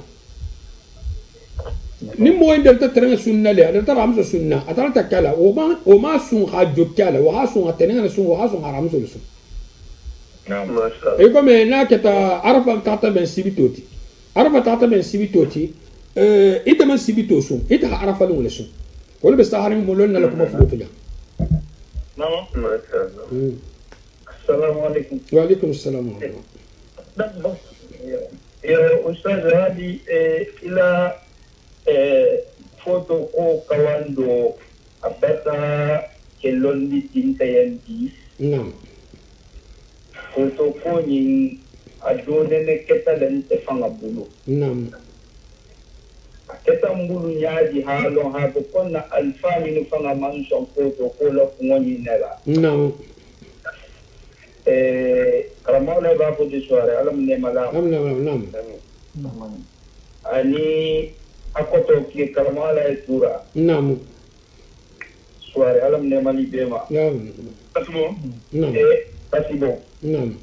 ni mo idar ta tren sunna le adar ta ramso sunna atara ta kala o ma sun hajjo kala wa hasun atena sun wa hasun haramso sun e come na keta arafa tata ben sibitoti arafa tata ben sibitoti ita man sibito sun ita arafa lu le sun wala bistaharim mulonna lakum mafrutu ja Namo. Assalamu alaikum. Wa alaikum assalam wa rahmatullah. Ya Ustaz hadi ila foto ko kawando abata kelondi tinta yanti. Naam. Foto ko ni adone ne ketalen te fanga bulu. Naam. Ketam bulu nyaadi halon ha ko konna alfani no fanga manson foto ko la ngoni nela. Naam. Karamala ba ko di soare alam ne mala. Naam. Ani akoto ki karamala e tura. Naam. Soare alam ne mali bema. Naam. Kasmo. Naam. Kasimo. Naam.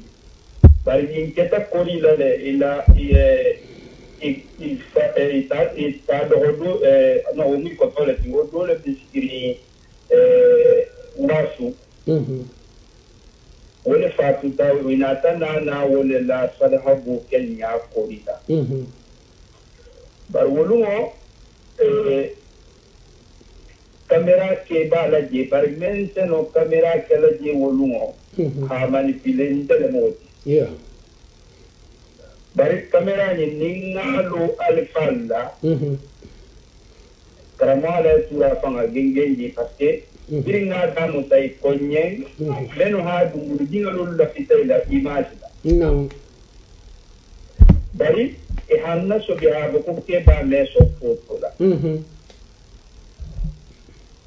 Bari in keta kori la le ila ita dodo no umi ko tole tingo dole bisikiri wasu. Wole fatu ta winata na wole la sadahabu kenya korita. Bar wolumo kamera ke bala je bar mense no kamera ke la je wolumo ha manipule ndele moti. Yeah. Bar kamera ni ningalo alfalla. Karamala tura fanga gengenji paske biringa damu tay konyen leno ha dumuru jingalo la fitay la image la. Naam. Bari e hanna so biha ko ke ba meso foto la.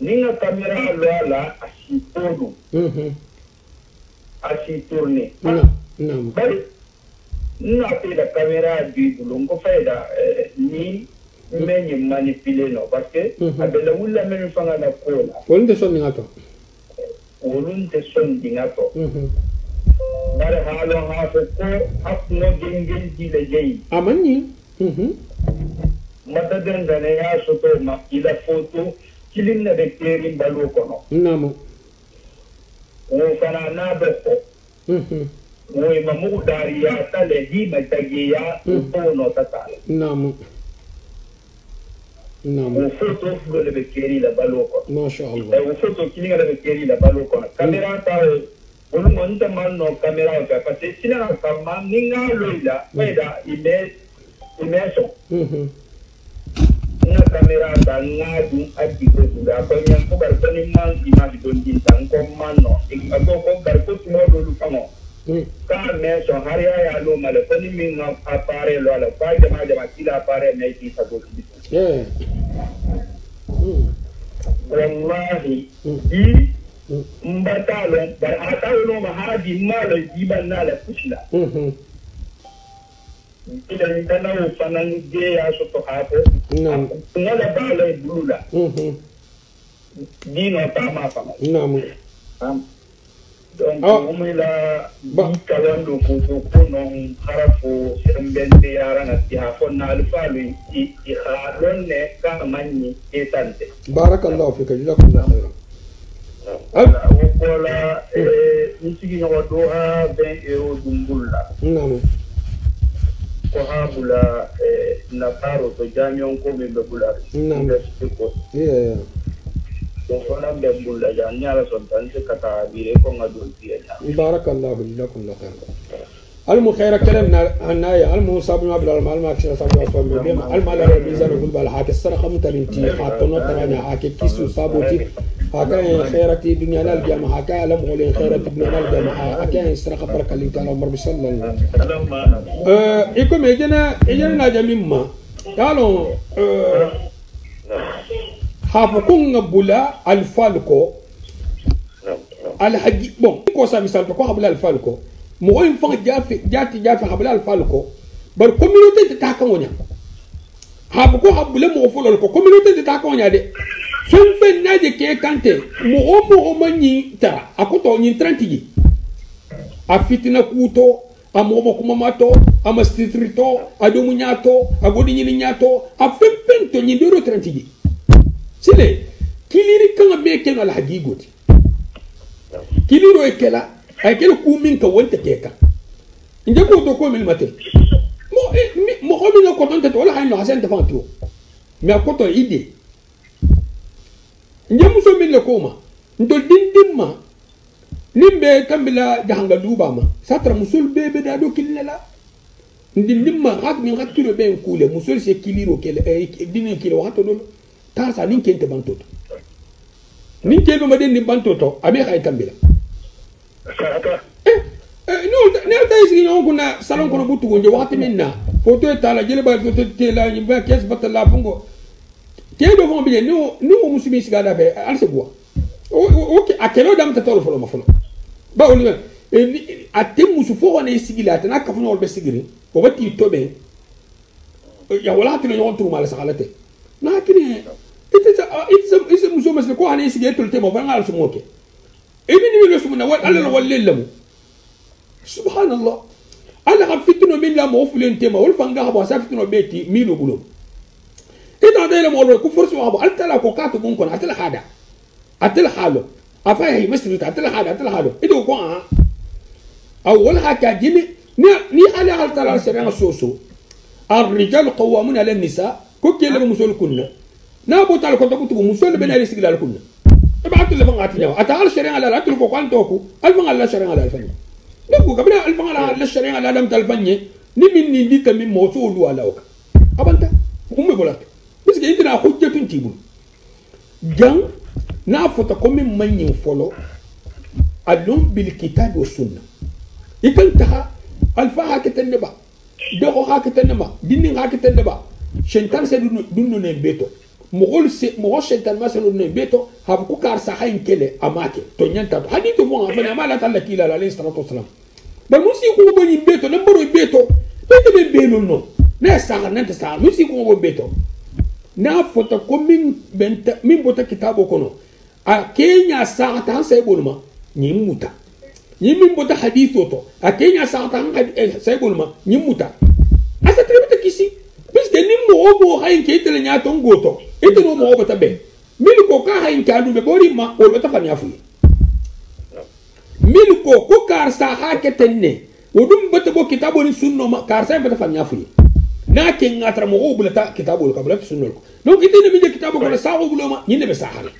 Ninga kamera la asitodu. Asiturne. Naam. Bari na pe la kamera di bulongo faida ni menye manipule no parce que abela wula menu fanga na kola. Wolunte son ngato. Wolunte son dingato. Bari halo ha ko hapno gengel di le jey. Amani. Mata den dane ya soto ma ila foto kilin na de keri balu kono. Naam. O kana na beko. O mamu dari ya tale di matagiya o no tatale. Naam. Naam. O foto le bekeri la balu kono. Masha Allah. O foto kilin la bekeri la balu kono. Kamera ta o monta man no kamera ka parce sina ka man ninga loila faida imeso. Na kamera ta ngadu adiko da ko nyan ko bar tani man image don din tan ko man no ko bar ko mo do lu kamo ka meso hariya ya lo male ko ni min na apare lo ala fa jama kila apare me ki sa go ti Yeah. wallahi di mbatalo bar atalo ma hadi mala jiban nala kushla ila ndana fanan je ya so to hapo ngala bala bulula dino tama fama donc umila kalando ko non harafo sembende yarana ti hafona alfalu i khalonne ka manni etante barakallahu fika jazakumullahu khairan wala nisigi no do ha 20 euro dumbulla ko ha bula na paro to janyon ko be bula ko donc wala be bulla ja nyala son tan se kata bire ko ngadul tiya barakallahu jazakumullahu khairan almu khaira kalamna anaya almu sabna bil almal ma kishra sabna sabna bima almal la bizan gul bal hak sarqa mutanti hatno tarana hak kisu saboti هكذا خيرتي الدنيا الجامعة هكذا لم أقول خيرتي الدنيا الجامعة هكذا استرق بركة اللي كان عمر بصلى الله إيكم إجنا جميما قالوا حافظون بولا الفالكو الحج بون كوسا مثال تكو حبل الفالكو مهم فان جاتي حبل الفالكو بل كوميونيتي تتاكونيا حافظو حبل مغفول الكو كوميونيتي تتاكونيا دي Sombe naje ke kante mo manyi tara akoto nyi 30 ji afitina kuto amomo kuma mato amastitrito adomu nyato agodi nyi nyato afempento nyi doro 30 ji sile kiliri kanga beke no alhaji goti kiliro ekela akelo kumin ka wonte keka nje ko to ko mil mate mo homi no ko tonte wala hayno hasen tafanto mi akoto ide njamuso min le koma ndo dindimma nimbe kambila jahanga dubama satra musul bebe da do killela ndindimma hak min hakkilo be kule musul se kiliro kele dinin kilo hato do ta sa nin kente bantoto nin kebe ma den bantoto abe khay kambila no ne ta isi no kuna salon kono butu gonje wakati minna foto etala jele ba foto tela nyimba kes batala fungo kedo fon bi no muslimi sigada be alse bois ok akelo dam ta tolo folo ma folo ba oli atem musu fo ne sigila ta nakka fo be sigiri ko batti tobe ya wala tilo yon tu mala sakalate na kini it's musu masle ko ane sigete tolo tema ba ngal su moke ebi ni lo sumna wal alla wallelamu subhanallah alla khafitno min la mo fulen tema wal fanga habo safitno beti milo bulo إذا هذا لما أقول كفر سوا أبو أتلا كوكاتو بونكون أتلا هذا أتلا حاله أفاي هي مسلم أتلا هذا إذا كون أول حاجة جيني ني على أتلا سرنا سوسو الرجال قوامون على النساء كوكي لما مسؤول كنا نابو تلا كنت كنت مسؤول بين هذه السجلال كنا تبعت اللي فنعت نيا أتعال سرنا على أتلا كوكان توكو ألفن على سرنا على الفني نبغى قبل ألفن على سرنا على دم تلفني نمين ندي كمين موصول ولا وك أبانتا هم بقولك parce que indina hujjatun tibul jang na fota comme manyin folo alum bil kitab wa sunna ikan taha alfa hakatan ba do hakatan ba dinni hakatan ba shentan se dunno ne beto mo shentan ma se ne beto hab ku kar sa hayin kele amake to nyanta hadithu mo afana mala talla kila alayhi salatu wassalam ba musi ko boni beto na boro beto be belo no na sa nanta sa musi ko bo beto na fota ko min bota kitabo kono a kenya sa ta sai bolma ni muta ni min bota haditho to a kenya sa ta sai bolma ni muta asa trebita kisi puisque ni mo obo hayin ke tele nya ton goto ite no mo obo tabe min ko ka hayin ka du be bori ma o bata fanya fu min ko kar sa ha ke tenne wodum bata bo kitabo ni sunno ma kar sa bata fanya fu na ke ngatra mo obulata kitabo ko kabla sunno ko donc idene mi de kitabo ko sa obuloma nyinde be sahara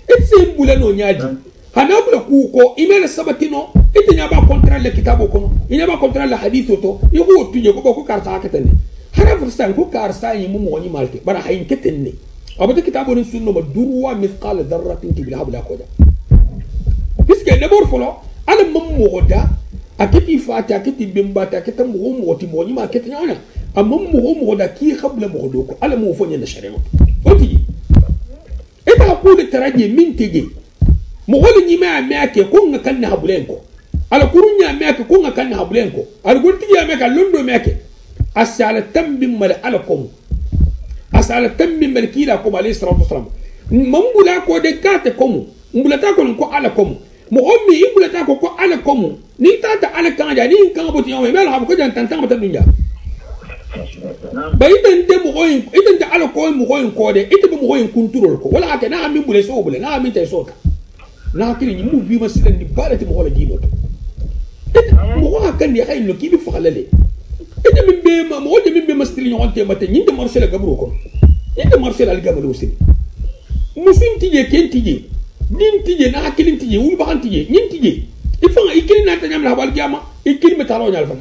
etse bulano nyaaji hanabula ku ko imela sabatino ite nya ba contrôler kitabo ko ina ba contrôler hadithu to yugo tunye ko ko karta hakatene harafu stan ko karta yi mu woni malte bara hayin ketenne abata kitabo ni sunno ma durwa mithqal dharratin tibla habla ko da biske ne bor folo ala mam mo da akiti fata akiti bimbata akita mo ti mo ni ma ketnya ona amma mo da ki khabla mo do ko ala mo fonya na shari'a oti ita bule taraje min tege mo wala ni ma amake ko ngakan na habulenko ala kurunya amake ko ngakan na habulenko ala gonti ya amake londo amake asala tambim mal ala kom asala tambim mal kila kom alayhi salatu wasalam mambula ko de kate kom mbulata ko ala kom mo ommi imbulata ko ala kom ni tata ala kanja ni kan boti yo mel ha ko jan tantan mata dunya ba idan de mo goyin idan da ala ko mo goyin ko de ita mo goyin kunturol ko wala haka na amin bule so bule na amin tay sota na kiri ni mu bi masilan ni balati mo wala dino to mo ko kan ni hay no ki bi fakhalale ita min be ma mo de min be mastil ni onte mate ni de marshal gabru ko ni de marshal al gabru sin musin tije ken tije din tije na hakilin tije wul ba kan tije nin tije ifanga ikili na ta nyamla wal jama ikili metalo nyal fana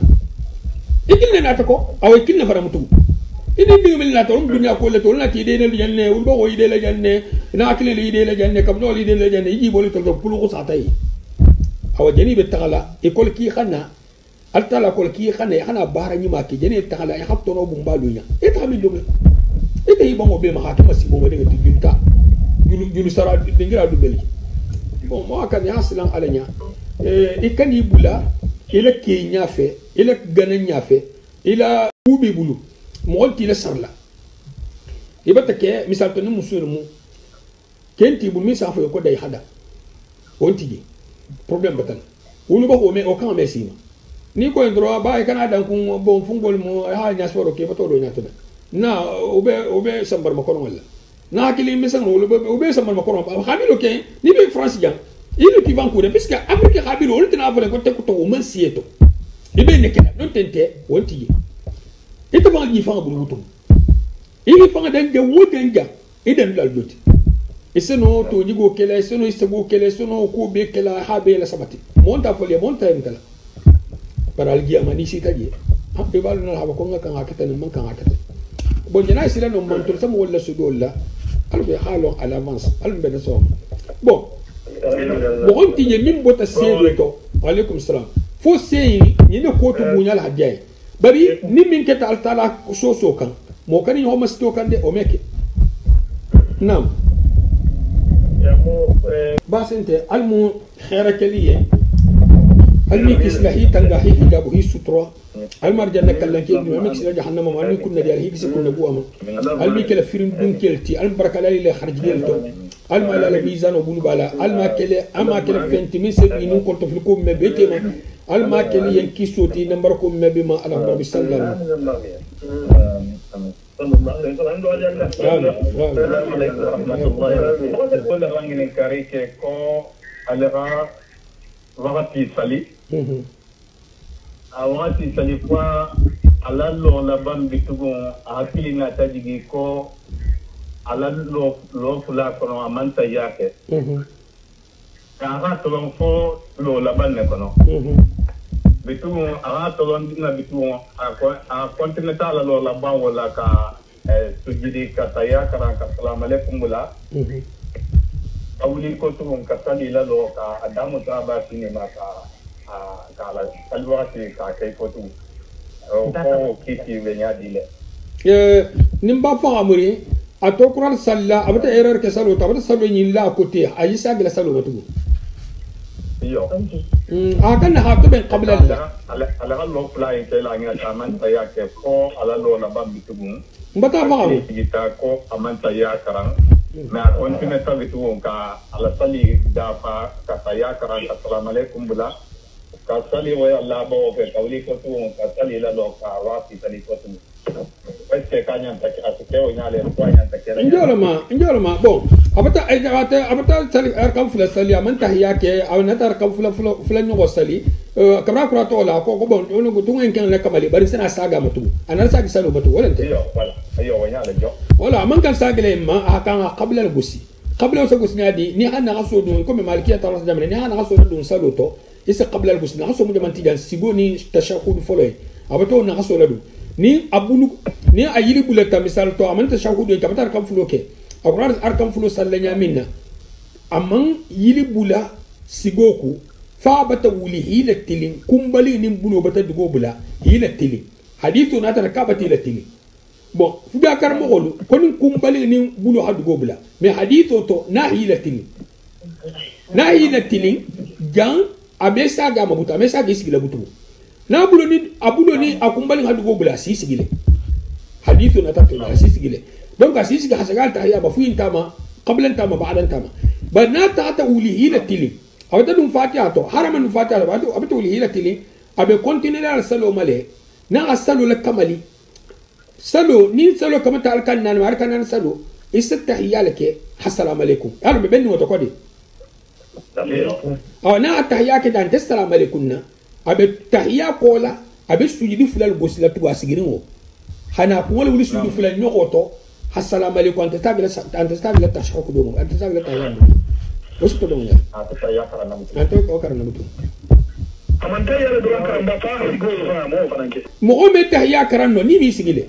ikili na ta ko aw ikili na fara mutu idin bi min la to dunya ko le to na ti de le janne wul bo ide le janne na akili le ide le janne kam no ide le janne yi boli to pulu ko satay aw jani be tagala ikol ki khana altala kol ki khana hana bara nyima ki jani tagala ya habto no bu mbalu nya eta mi dum eta yi bango be ma hakima si bo de ti junta julu sara dingira du beli bon mo kan ya silan alanya ikan ibula ila ke nyafe ila gana nyafe ila ubi bulu mo ti la sarla ibata ke misal to musul mu kenti bul mi safo ko day hada on tigi problem batan wulu ba ko me o kan me sima ni ko ndro ba e kana dan kun bon fungol mo ha nya soro ke bato do nyata na obe sambar makon wala na kili misan obe sambar makon hamilo ke ni be france jang il qui va courir puisque afrique habilo on tena avole ko te ko man sieto ibe nekena non tente wonti ita ba ni fanga bulu mutum ili fanga dan de wodanga idan lal doti iseno to jigo kele iseno istego kele iseno ko be kala habe la sabati monta folie monta entala para algia mani sitaje habbe balu na haba ko ngaka ngakata man kan ngakata bon jana sila no mon to sama wala sudolla albe halo à l'avance albe na so bon bon tije min bota seedo to alaikum salam fo sey ni ne ko to bunyal hadjay bari ni min keta altala so kan mo kan yo masto kan de o meke nam ya mo basente almu khaira kaliye almi kislahi tangahi hijabu hi sutra almar janna kallan ke no meke sila jahannama ma ni kunna dar hi kisi kunna bu am almi kala firim dun kelti al barakala ile kharjil to alma la mizan obulu bala alma kele ama kele fenti min se ni ko to fliko me bete ma alma kele yen kisoti nambar ko me be ma ala rabbi sallallahu awati sali kwa alalo la bambi tugo akili na tajigi ko alalo lo fula kono amanta yake aha tolon fo lo la banne kono bitu aha tolon dina bitu a continental lo la ban wala ka sujudi ka taya kara ka salam alaikum bula awli ko tugo ka sali la lo ka adamu taba sine ma ka la salwati ka kai ko tu ko kiti benya dile nimba fa amuri ato kural salla abata error ke salo tabata salo nyilla kote ayisa gila salo batu yo akan ha to ben qabla ala lo fly ke la ngi taman taya ke ko ala lo la bam bitugun mbata fa kita ko amanta ya karang na kontine ta bitugun ka ala sali dafa ka taya karang assalamu alaikum bula ka sali wa Allah ba o ke tawli ko tu ka sali la lo ka wa ti sali ko tu peste kanya ta ke o nyale ko nya ta ke njolo ma bon abata sali arkam fula sali amanta hiya ke aw na tar kam fula nyogo sali kabra kura to la ko bon ono go tungen ken le kamali bari sana saga matu anan sagi salo batu wala te ayo wa nyale jo wala man kan sagale ma akan qabla al gusi qabla sa gusi ngadi ni hana gaso dun ko me malikiya ta rasul jamne ni hana gaso dun salo to isa qabla al gusi na gaso mu jamanti jan sigoni tashahhud folay abato na gaso ladu ni abulu ni ayili bulata misal to amanta tashahhud ka batar kam fuloke akrar arkam fulo sallanya minna amman yili bula sigoku fa bata wuli hila tilin kumbali nin bulo bata dugo bula hila tilin hadithu na ta kabati la tilin bon fuda karmo golu koni kumbali ni bulu hadu gobla mais haditho to nahilatin gan abesa ga mabuta amesa ga sigila butu na bulo ni akumbali hadu gobla si sigile hadithu na tatu na si sigile donc si siga hasagal tahiyya ba fuin tama qabla tama ba'da tama ba na ta ulihilatin awata dum fatiha to haraman fatiha ba to abatu ulihilatin abe continuer al salo male na asalo la kamali salo ni salo kama ta alkan nan mar kan salo istahiyya lake assalamu alaikum yaro be benni wato kodi aw na tahiyya ke dan assalamu alaikum na abe tahiyya kola abe sujudi fulal gosila to asigirin wo hana ko wala wuli sujudi fulal nyokoto assalamu alaikum anta tabila tashhaku do anta tabila tahiyya wasu to do nya anta ko karana mutu amanta yala do kan ba fa go fa mo fananke mo me tahiyya karanno ni mi sigile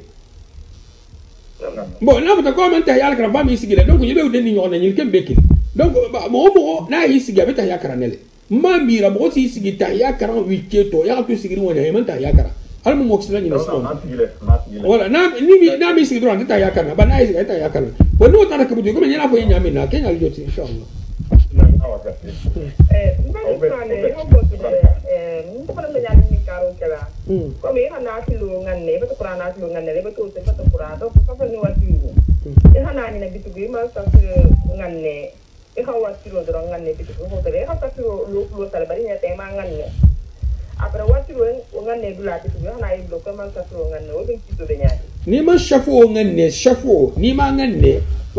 bon na bata ko man tahiyya karan ba mi sigile donc yebe udeni nyona nyil kem bekil donc mo na yi sigile tahiyya karanele ma mira mo si sigile tahiyya karan wiketo ya to sigile wona man tahiyya karan al mo moksila ni nasmo wala na mi sigile do tahiyya karan ba na yi sigile tahiyya karan bon no tara kabujo ko nyana fo nyame na kenya aljoti inshallah comme i xana tilo nganne ba to qur'ana tilo nganne ba to se ba to qur'ana do ko fa ni wasiru i xana ni na bitugi ma sa nganne i xa wasiru do nganne bitugi ko tere xa ta tilo lo sala bari ne te ma nganne après wasiru nganne du la bitugi xana i do ko ma sa tilo nganne o bin tito de nyaati ni ma shafo nganne shafo ni ma nganne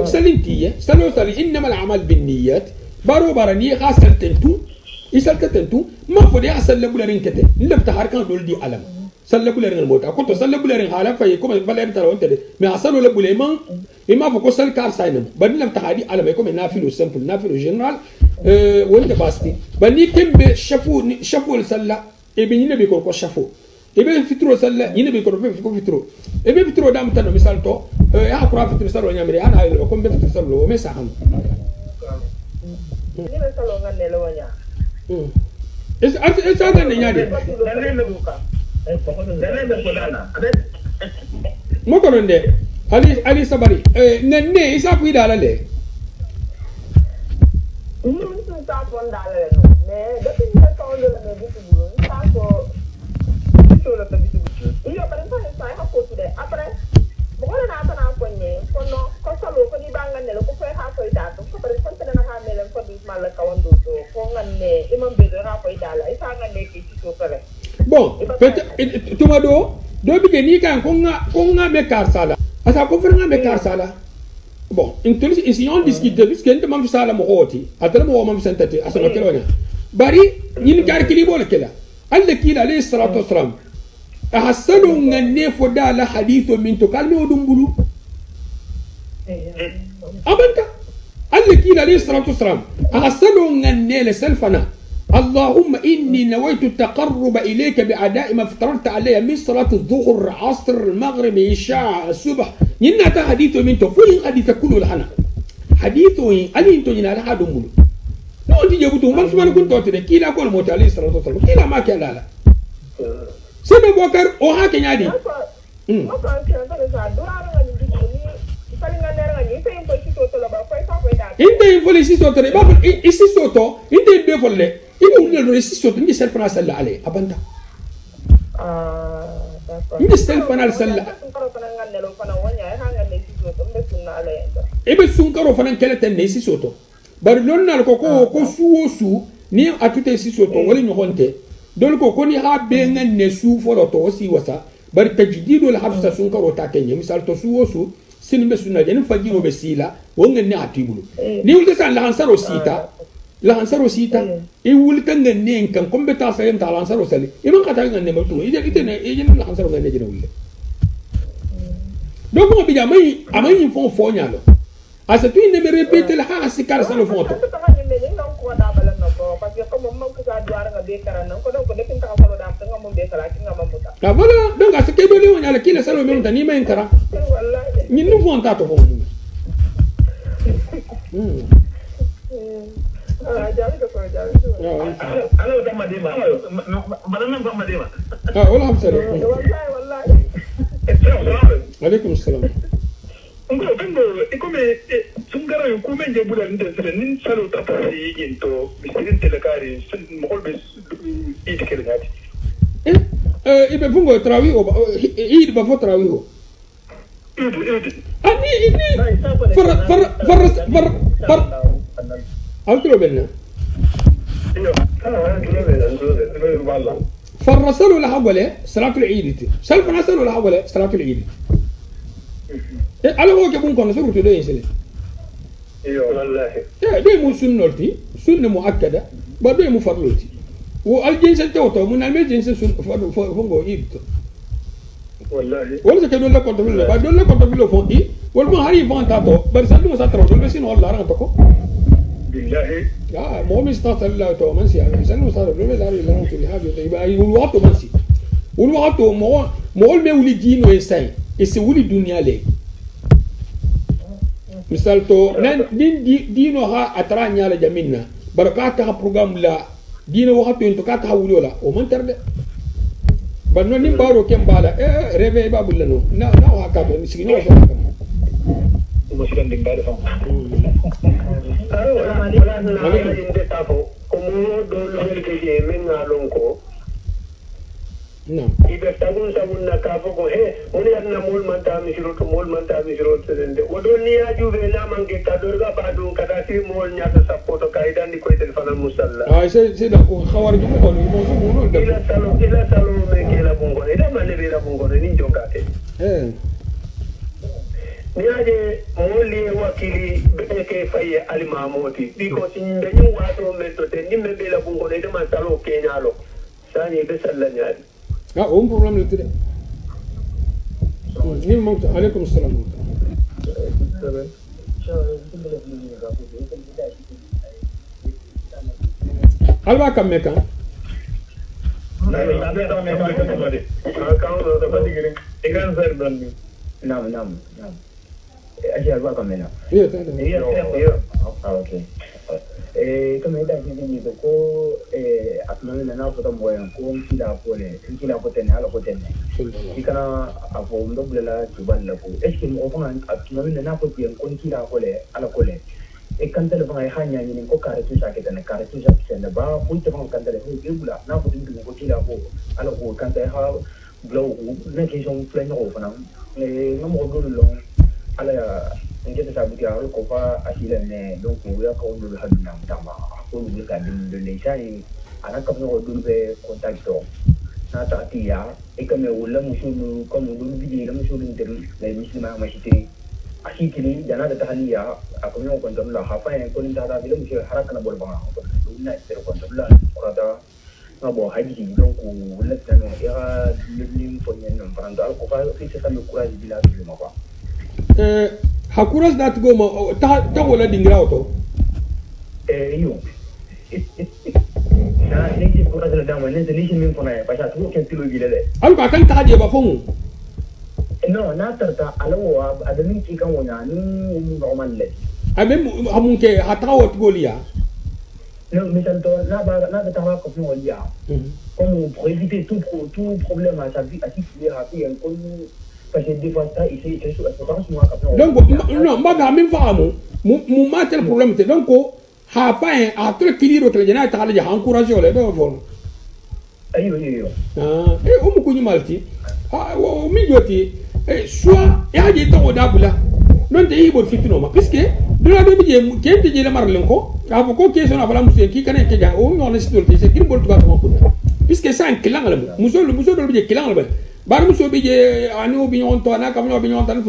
salintiye salo sali innama al-amal bin-niyyat baro barani khasal tentu isal tentu ma fodi asal la bularin kete ndem ta harkan dol di alam salla bularin mota ko to salla bularin hala fay ko baler tara wonte de mais asalo la bulema ima fo ko sal kar saynam ban lam ta hadi alam ko nafilu simple nafilu general wonte basti bani kembe shafu salla e be nyine be ko shafu e be fitro salla nyine be ko fitro e be fitro dam tan misal to ya ko fitro salla nyamre ana ko be fitro salla me saham ni be salo nganne lo wanya es ada nyade mo ko nde ali sabari nganne isa fu dala le ni sun ta bon dala le mais depuis ni ta on de la bitu ta ko to la bitu iyo pa sa ha ko tude après bo na ta na ko nye ko no ko salo ko ni banga ne ko fa ha ko da to ko pare konta na ha melen ko bi mala ka wando to ko nganne imam be do ha ko dala isa nganne ki ci to pare bon peut tuma do bi ni kan ko nga me kar sala asa ko fer nga me kar sala bon intelli si on discute puisque ente mam sala mo hoti atala mo mam sentati asa no kelo bari ni kar kili bol kela alla kila alayhi salatu wassalam ahsanu nganne fo dala hadithu min to kalmi odum bulu abanta alla kila alayhi salatu wassalam ahsanu nganne le selfana اللهم إني نويت التقرب إليك بأداء ما افترضت علي من صلاة الظهر عصر المغرب عشاء الصبح ينا تا حديث من تفوي حديث كله لحنا حديث أني أنتو ينا لها دمولو نو أنت جابتو ما سمعنا كنت أتري كيلا كل موت عليه الصلاة والسلام كيلا ما كيلا لا سيدنا بكر أو هاك نادي inte infole si soto re babul isi soto inte be folle ibe unne do isi soto ndi self na salla ale abanda ndi self na salla ibe sun karo fanan keleten ne isi soto bar lon nal ko suwo su ni atute isi soto wala ni honte dol ko ni ha be ngan ne su folo to si wasa bar tajdidul hafsa sun karo ta kenye misal to suwo su sin be sunna jeni fajiro be sila wonga ne atibulu ni wulta san la hansaro sita e wulta ngane kan competence yam ta hansaro sali e man kata ngane matu ite ne e jeni la hansaro ngane jeni wulle donc mo bija mai amai fon nyalo asa tu ne me répéter la ha sikar salo fonto ah voilà donc asa ke do le wonyala kila salo me mta ni men kara ni nu fon ta to fon wala am sare عليكم السلام ngo bendo ikome sungara yo kuma je bulan da sele nin salo ta tasi into bisirin telekari mo be itikere ngati ibe fungo trawi o id ba fo trawi o ani ini far altro benna فالرسول ولا حوله صلاة العيد سلف الرسول ولا حوله صلاة العيد على هو كبون كنا سرور تدين سلة والله ده مو سنة سنة مؤكدة بدو مو فرلوتي والجنس التوتو من الجنس سن فنقول إيبتو والله ولا كده ولا كنت بقول بعد ولا كنت بقول فوق إيه ولا هاري فان تاتو بس أنتم ساتروا بس إنه الله رانتكو بالله يا مؤمن استطاع الله تو منسي يعني سنو صار بلوه داري لهم في الحاجة يبقى يقولوا عطوا منسي يقولوا عطوا مول ما ولي دين ويستاي يسولي الدنيا ليه مثال تو نن دينو ها أتراني على جميلنا بركاتها برنامج لا دينو وقتو انتو كاتها ولي ولا ومن ترد بنو نبارو كم بالا ريفي بابو لنو نا وهكذا نسينو وشو مسلم دين بعد فهم نعم إذا تقول سامونا كافو هي هني أنا مول مانتا مشروط سدنده ودنيا جوبنا مانك كادورغا بعدون كداسي مول نياتا سبورتو كايدان دي كوي تلفون المسلا سيدا خوارج مو إلى سالو مكيلا بونغون إذا ما نبيلا بونغون نينجون كاتي niaje moli wakili beke faye alimamoti biko sinbe nyu wato metote nimme bela bungo ne de masalo kenyalo sani be sallanyari problem le tede ni mo alaikum assalam alba kameka نعم أشياء الواقع منها. أوكي. كم هذا الشيء يدوكو أكمل لنا فترة مويان كوم كلا كوتين على كوتين. كنا أفهم دبل لا تبان لكو. إيش كم أفهم أكمل لنا كوتين كون كلا كله على كله. كان تلفون أي حاجة يعني نكو كارتو ساكتة كارتو ساكتة با كنت فهم كان تلفون يقولا ناخذ من كو كلا كو على كو كان تلها بلو نكيشون فلان أوفنا. نمو دولون على نجد سابقا على كوفا أشيلا نه دونك ويا كون دول هادنا تاما كون دول كادين دول ليشاني أنا كم نقول دول بكونتاكتو ناتاتيا إكمل ولا مشون كم دول بيجي لا مشون ندير لمسلم ما مشيتي أشيكلي جانا تهانيا أكمل نقول كنتم لا حفاين كون تهذا بيلو مشي حركنا بولبنا دول نايتر كنتم لا كرادا ngabo haji donc wala tano era leblim fonyen non prando al ko fa fi se kam courage bila bi ma ba hakuras dat go ma ta wala dingra auto yo na neki courage la dama ne ni min fona ba sa to ken tilo bi lele al ka kan ta je ba fomu no na tarta alawa adamin ki kan wona ni normal le abem amun ke hatawa goliya non, mais ça n'a pas comme on dit. Comme pour éviter tout problème à sa vie, à qui il est rapide, parce que des fois ça, il fait quelque chose, c'est pas souvent comme donc, non, moi, je même pas mon matin problème, c'est donc, ha pas un truc qui dit que les gens t'as encouragé les deux volants. Aïe, aïe, et on me connaît mal, au milieu, soit, il y a des temps au dabula, non, t'es ibo fitinoma, puisque, de la début, qui est la marlenco, avant qu'on ait son avala monsieur qui connaît qui a on est sur c'est qui bol tuba ko puisque ça un clan la muso le muso do bi clan la bar muso bi je anu bi on to na kam no bi on tan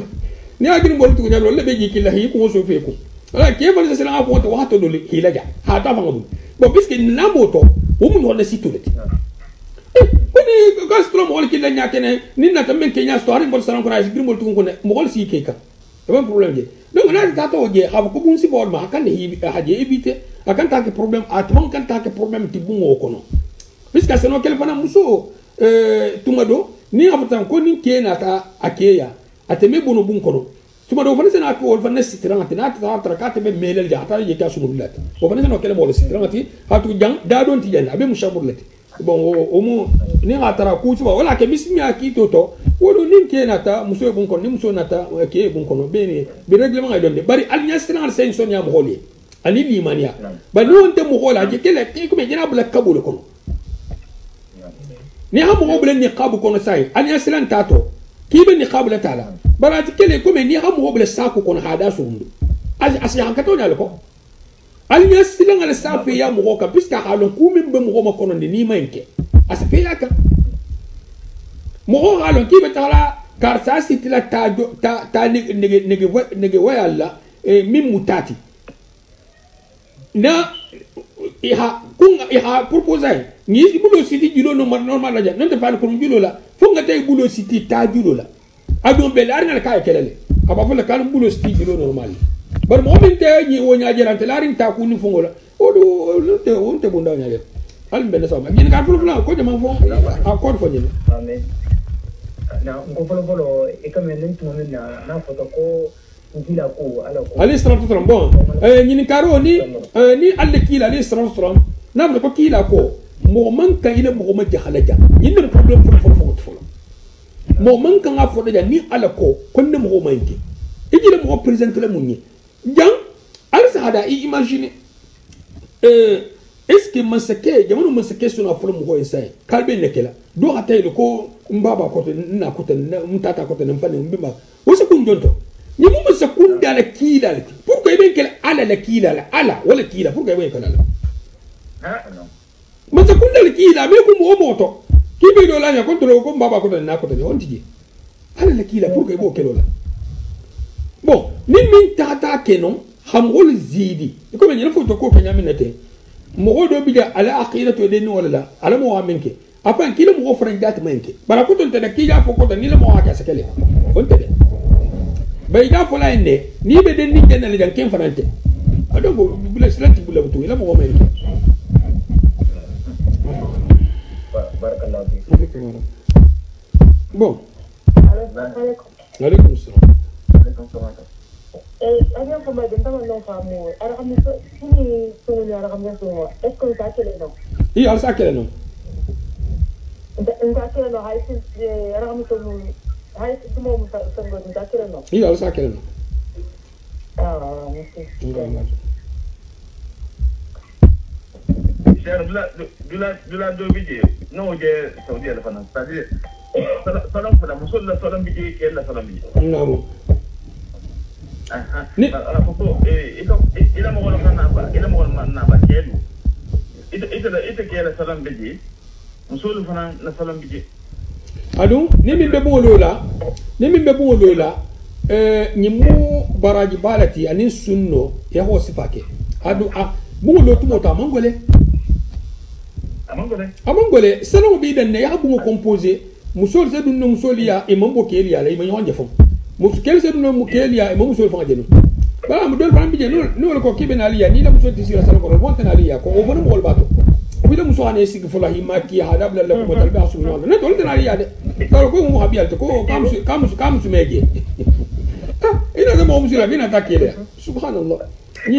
ni agin bol tu ko le be ki la hi ko so fe ko ala ke fa c'est la ko to wa to do hi la ja ha ta fa ngadu bon puisque na moto o mu no le sito le ko gastro mo ki la nya kene ni na tam ke nya story bol salam ko ra gin bol tu ko ne mo gol si ke ka pas problème je donc là tu as dit have ko bun si bol ma kan hi haje éviter akan ta ke problème a ton kan ta ke problème ti bungo kono puisque c'est no quel fana muso tumado ni abatan ko ni ke na ta akeya ateme bono bun kono tumado fana c'est na ko fana sitran na ta tra ka te be melel ja ta ye ka sumulat o fana no quel mo le sitran ti hatu jang da don ti jana be mushaburlati bon o mu ni atara ku tuba wala ke bismiya ki toto wodo nin ke nata muso bun kon ni muso nata ke bun kono be règlement ay donde bari al nyasran sen sonya mo holi ani limaniya ba ni wonte mo hola je kele ko me jina bla kabul kono ni ha mo bla ni qabu kono sai al nyasran tato ki be ni qabla taala barati kele ko me ni ha mo bla saku kono hada sundu asi hankato nyal ko alnya silang ala safi ya mo ka piska halon kumin be mo kono ni manke asafi ya ka mo halon ki be tala kar sa sitila ta nege wayalla min mutati na iha proposal ni bulo siti julo no normal la non te fa ko julo la fo nga tay bulo siti ta julo la adon be la ngal kay kelele aba fo la kal bulo siti julo normal bar mo min te ni wo nyaajerante larin ta ku ni fongola odo te wonte bunda nyaajer hal ben sama gin ka fulu ko jama fo a ko fo ni amen na ko folo e kam en to men na foto ko ngila ko ala ko ali salatu salam bon ni karo ni alle kila ali salatu salam na ko kila ko mo man kan ina mo ma jahalaja ni ne problem fo mo man kan a fo da ni ala ko kon ne mo ma yake ejile mo presenter le munyi jang alisa hada imagine est-ce que masake jamanu masake suna fulu mo ko sai kalbe nekela do hata ile ko mbaba ko na ko mtata ko tan fane mbimba wose kun jonto ni mo masakunda la kila la pour que ben kala ala la kila la ala wala kila pour que ben kala la non masakunda la kila me ko mo moto kibe do la nya kontrol ko mbaba ko na ko tan on tiji ala la kila pour que bo kelo la bon ni min tata kenon hamgol zidi ko men yelfo to ko kanya minate mo do bidia ala aqidatu de ni wala ala mo amenke apan kila mo fran dat menke bara ko ton tane kija fo ko ni la mo aka sakele on tede bay da fo la ende ni be den ni den le dan ken farante ado go bula silati bula to la mo menke barakallahu fi bon alaikum salam Abbiamo fatto un non famo, era come fini sono era come sono. E con che no. Io al sa che no. In che no, hai era come sono. Hai tu mo sono in che no. Io al sa che no. Ah, sì. Dula do bije no je Saudi ala fana c'est-à-dire salam fana musul la salam bije ke la salam bije no ni ila mo wala kana ba ila mo wala na ba kedu ita ke la salam bije musul fana la salam bije adu ni min be bo lola nyimu baraji balati anin sunno ya ho sifake adu bungo lo tumo ta amangole salon bi dan ne ya bungo composer musol se dunno musolia e mambo kelia la imanyo anje fon muskel se dunno mukelia e mambo musol fon jenu bala mu dol fam bi jenu no ko kibe na liya ni la musol tisira salon ko wonta na liya ko o bono mo bato bi da muso ane sig fula himaki hada bla la ko talba subhanahu ne dol na liya de dol ko mu habiyal ko kamsu meje ina da mo musila bina takele subhanallah ni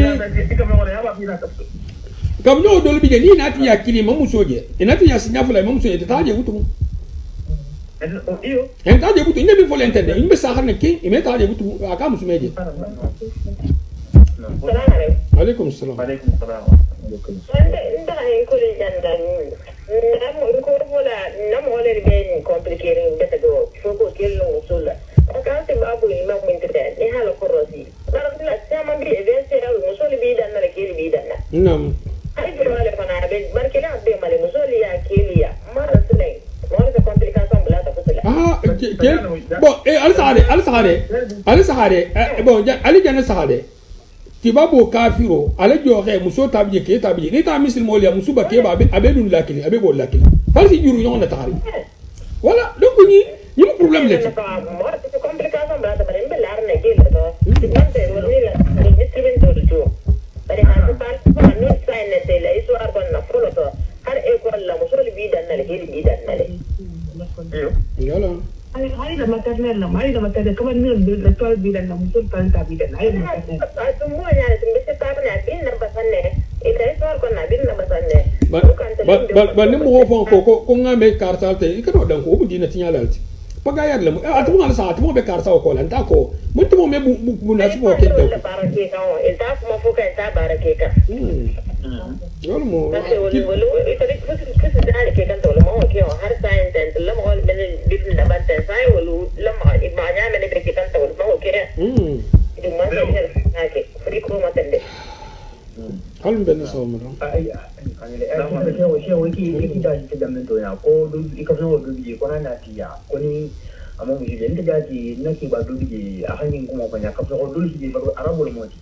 kam no dol bije ni nati ya kili mamu soje inati ya sinya fula mamu soje taje gutu en taje gutu inde bi fole entende imbe sahar ne kin ime taje gutu aka musu meje alaikum salam nda en ko le janda nam ko wala nam wala be compliquer beta do foko kello musulla aka te babu imam min tede e hala korosi bara la sama bi e ben se alu musul bi dan na keli bi dan nam ay bi wala fana be barke la be male musul ya keliya mara sulay wala ta complication bla ta kusula bon al sahare bon ali jana sahare tibabo kafiro ale joxe muso tabje ke tabje ni ta misil moliya musuba ke ba abe dun lakili abe go lakili falsi juru yon na taxari voilà donc ni mu problème le complication bla ta bare mbelar ne ke to mante woni la distribution do jo bare ha ta par no sai ne te la iso ar kon na folo to har e ko la muso li bidan na le bi dan na le yala Hay la maternelle, hay la maternelle. Comment nous le toile bilan, la musul tanta bilan. Hay la maternelle. Semua yang sebesar apa ni? Bin nama sana. Ini soal kau nak bin nama sana. ba ne mo fon ko ngame karta te ikano dan ko budina tinya lalti paga yar le atu ngal sa atu mo be karta ko lan ta ko mun to mo me bu na ci mo ke do barake ka o e ta mo fu ka ta barake ka yol mo ki wolo e ta ko da ke kan to mo ke o har sa en ten le mo ben bibin da ban ten sai wolo le ma e ma nya me ne ke kan to mo ke du ma ke ke fri ko ma tende halum ben so mo ai ke ki da ki da men to ya ko du ikano du ji ko na ti ya ko ni amma mu je inda gaji na ki ba du ji a hanyar kuma ban ya kafa ko du ji ba arabu mo ti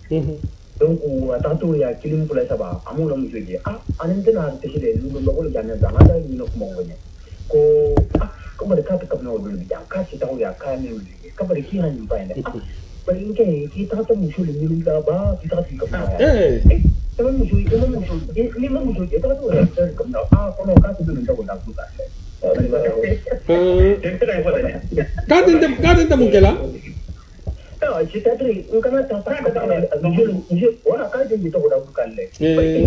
donc ta to ya kilim kula saba amu na mu je anan tana ta shi da lu ba ko da nan da da ni na kuma wani ko kuma da ka ta kafa du ji ka ci ta ya ka ne ka ba ki hanin ba ne bari in kai ki ta ta mu shi ni da ba ki ta ki kafa teman musuh itu kan udah kenal kalau kasih dulu tahu dah bukan kadang mungkin lah kita tadi karena tak musuh orang kan jadi tahu dah bukan le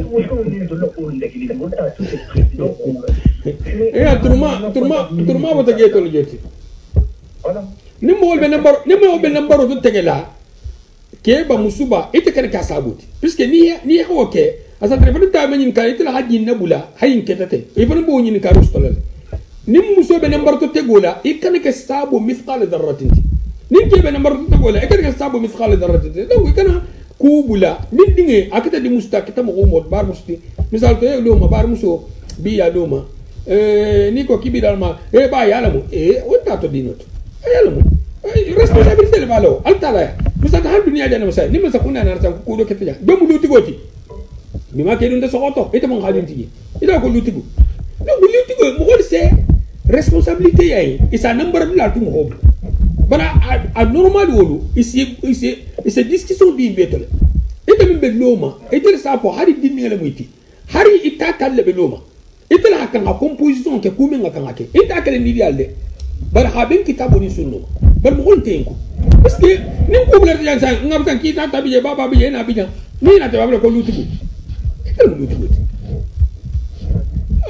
musuh ini dulu pun lagi di muda tu turma betul gitu loh jadi ni mau be number tu tegela ke ba musuba ita kan ka sabuti puisque ni ko ke asa telefon ta men ka ita la hajin nabula hayin ke tate e ban bo nyin ka rustolal ni muso be number to tegola e kan ka sabu mithqal dharratin ni ke be number to tegola e kan ka sabu mithqal dharratin do e kana kubula ni dinge akata di musta kita mo mod bar musti misal to e lo ma bar muso bi ya do ma ni ko kibi dal ma e ba ya lamu e wonta to dinot ya lamu responsabilité le malo altala misal hal dunia jana masai ni masa kuna na tan ko do ketja do mu luti goti mi ma ke dun da sokoto ita mon halin tigi ida ko luti go do mu luti go mo gol c'est responsabilité yayi isa number la tu mo hob bana a normal wolu ici discussion bi betole ita min be loma ita sa fo hari dinni ngala muyti hari ita kalle be loma ita la kan a composition ke kumi ngaka ke ita kale ni dialde bar haben kitabu ni sunno bar mo gonte ko parce que ni ko bla yan sa ngam tan kita tabiye baba biye na bijan ni na tabla ko lutugo ita lutugo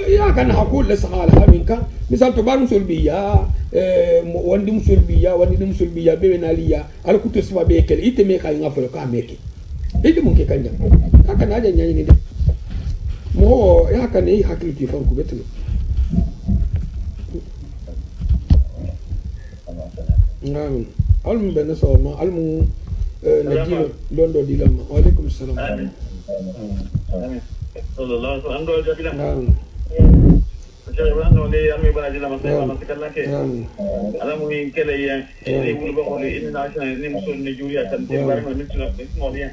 ya kan hakul la sahala haminka misal to bar musul biya wandi musul biya be na liya al kutu siba be kel ite me kay ngafo ka meke ite mun ke kanja haka na janya ni de mo ya kan ni hakil ti fan ku betlo ngam almu ben so ma almu najilo londo dilama wa alaikum assalam amin sallallahu alaihi wasallam Jadi orang ni kami belajar dalam masa lagi. Alam mungkin kalau yang ini mula bawa ini nasional ini musuh ni juri akan tiada orang mungkin semua ni.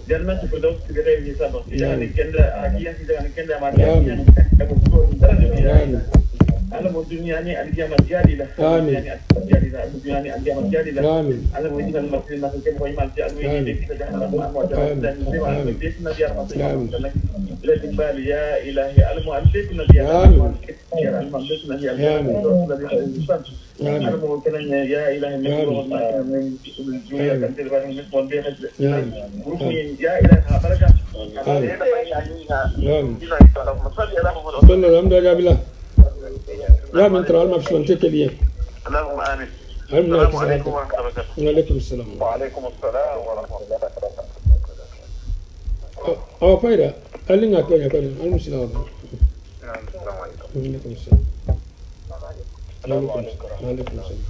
Jangan macam produk segera ini sahaja. Jangan kenda agian tidak kenda mati agian. Kamu turun dalam dunia. Alam dunia ni agian mati jadi lah. Jadi lah dunia ni agian mati jadi lah. Alam mungkin dalam masa kemu mati alu ini kita jangan buat dan semua kita nanti masa. Bila timbal ya ilahi alam mu'alif nanti ya al-mamluk nanti alam mungkinnya ya ilahi min dunia kan tidak min pondok rukmin ya ilahi baraka alhamdulillah ya min tral ma fishon tekeliye Allahumma amin assalamu alaikum wa rahmatullahi wa barakatuh wa alaikum assalam wa rahmatullahi wa barakatuh aw fayda alinga to ya kan almuslimin عليكم السلام. وعليكم السلام.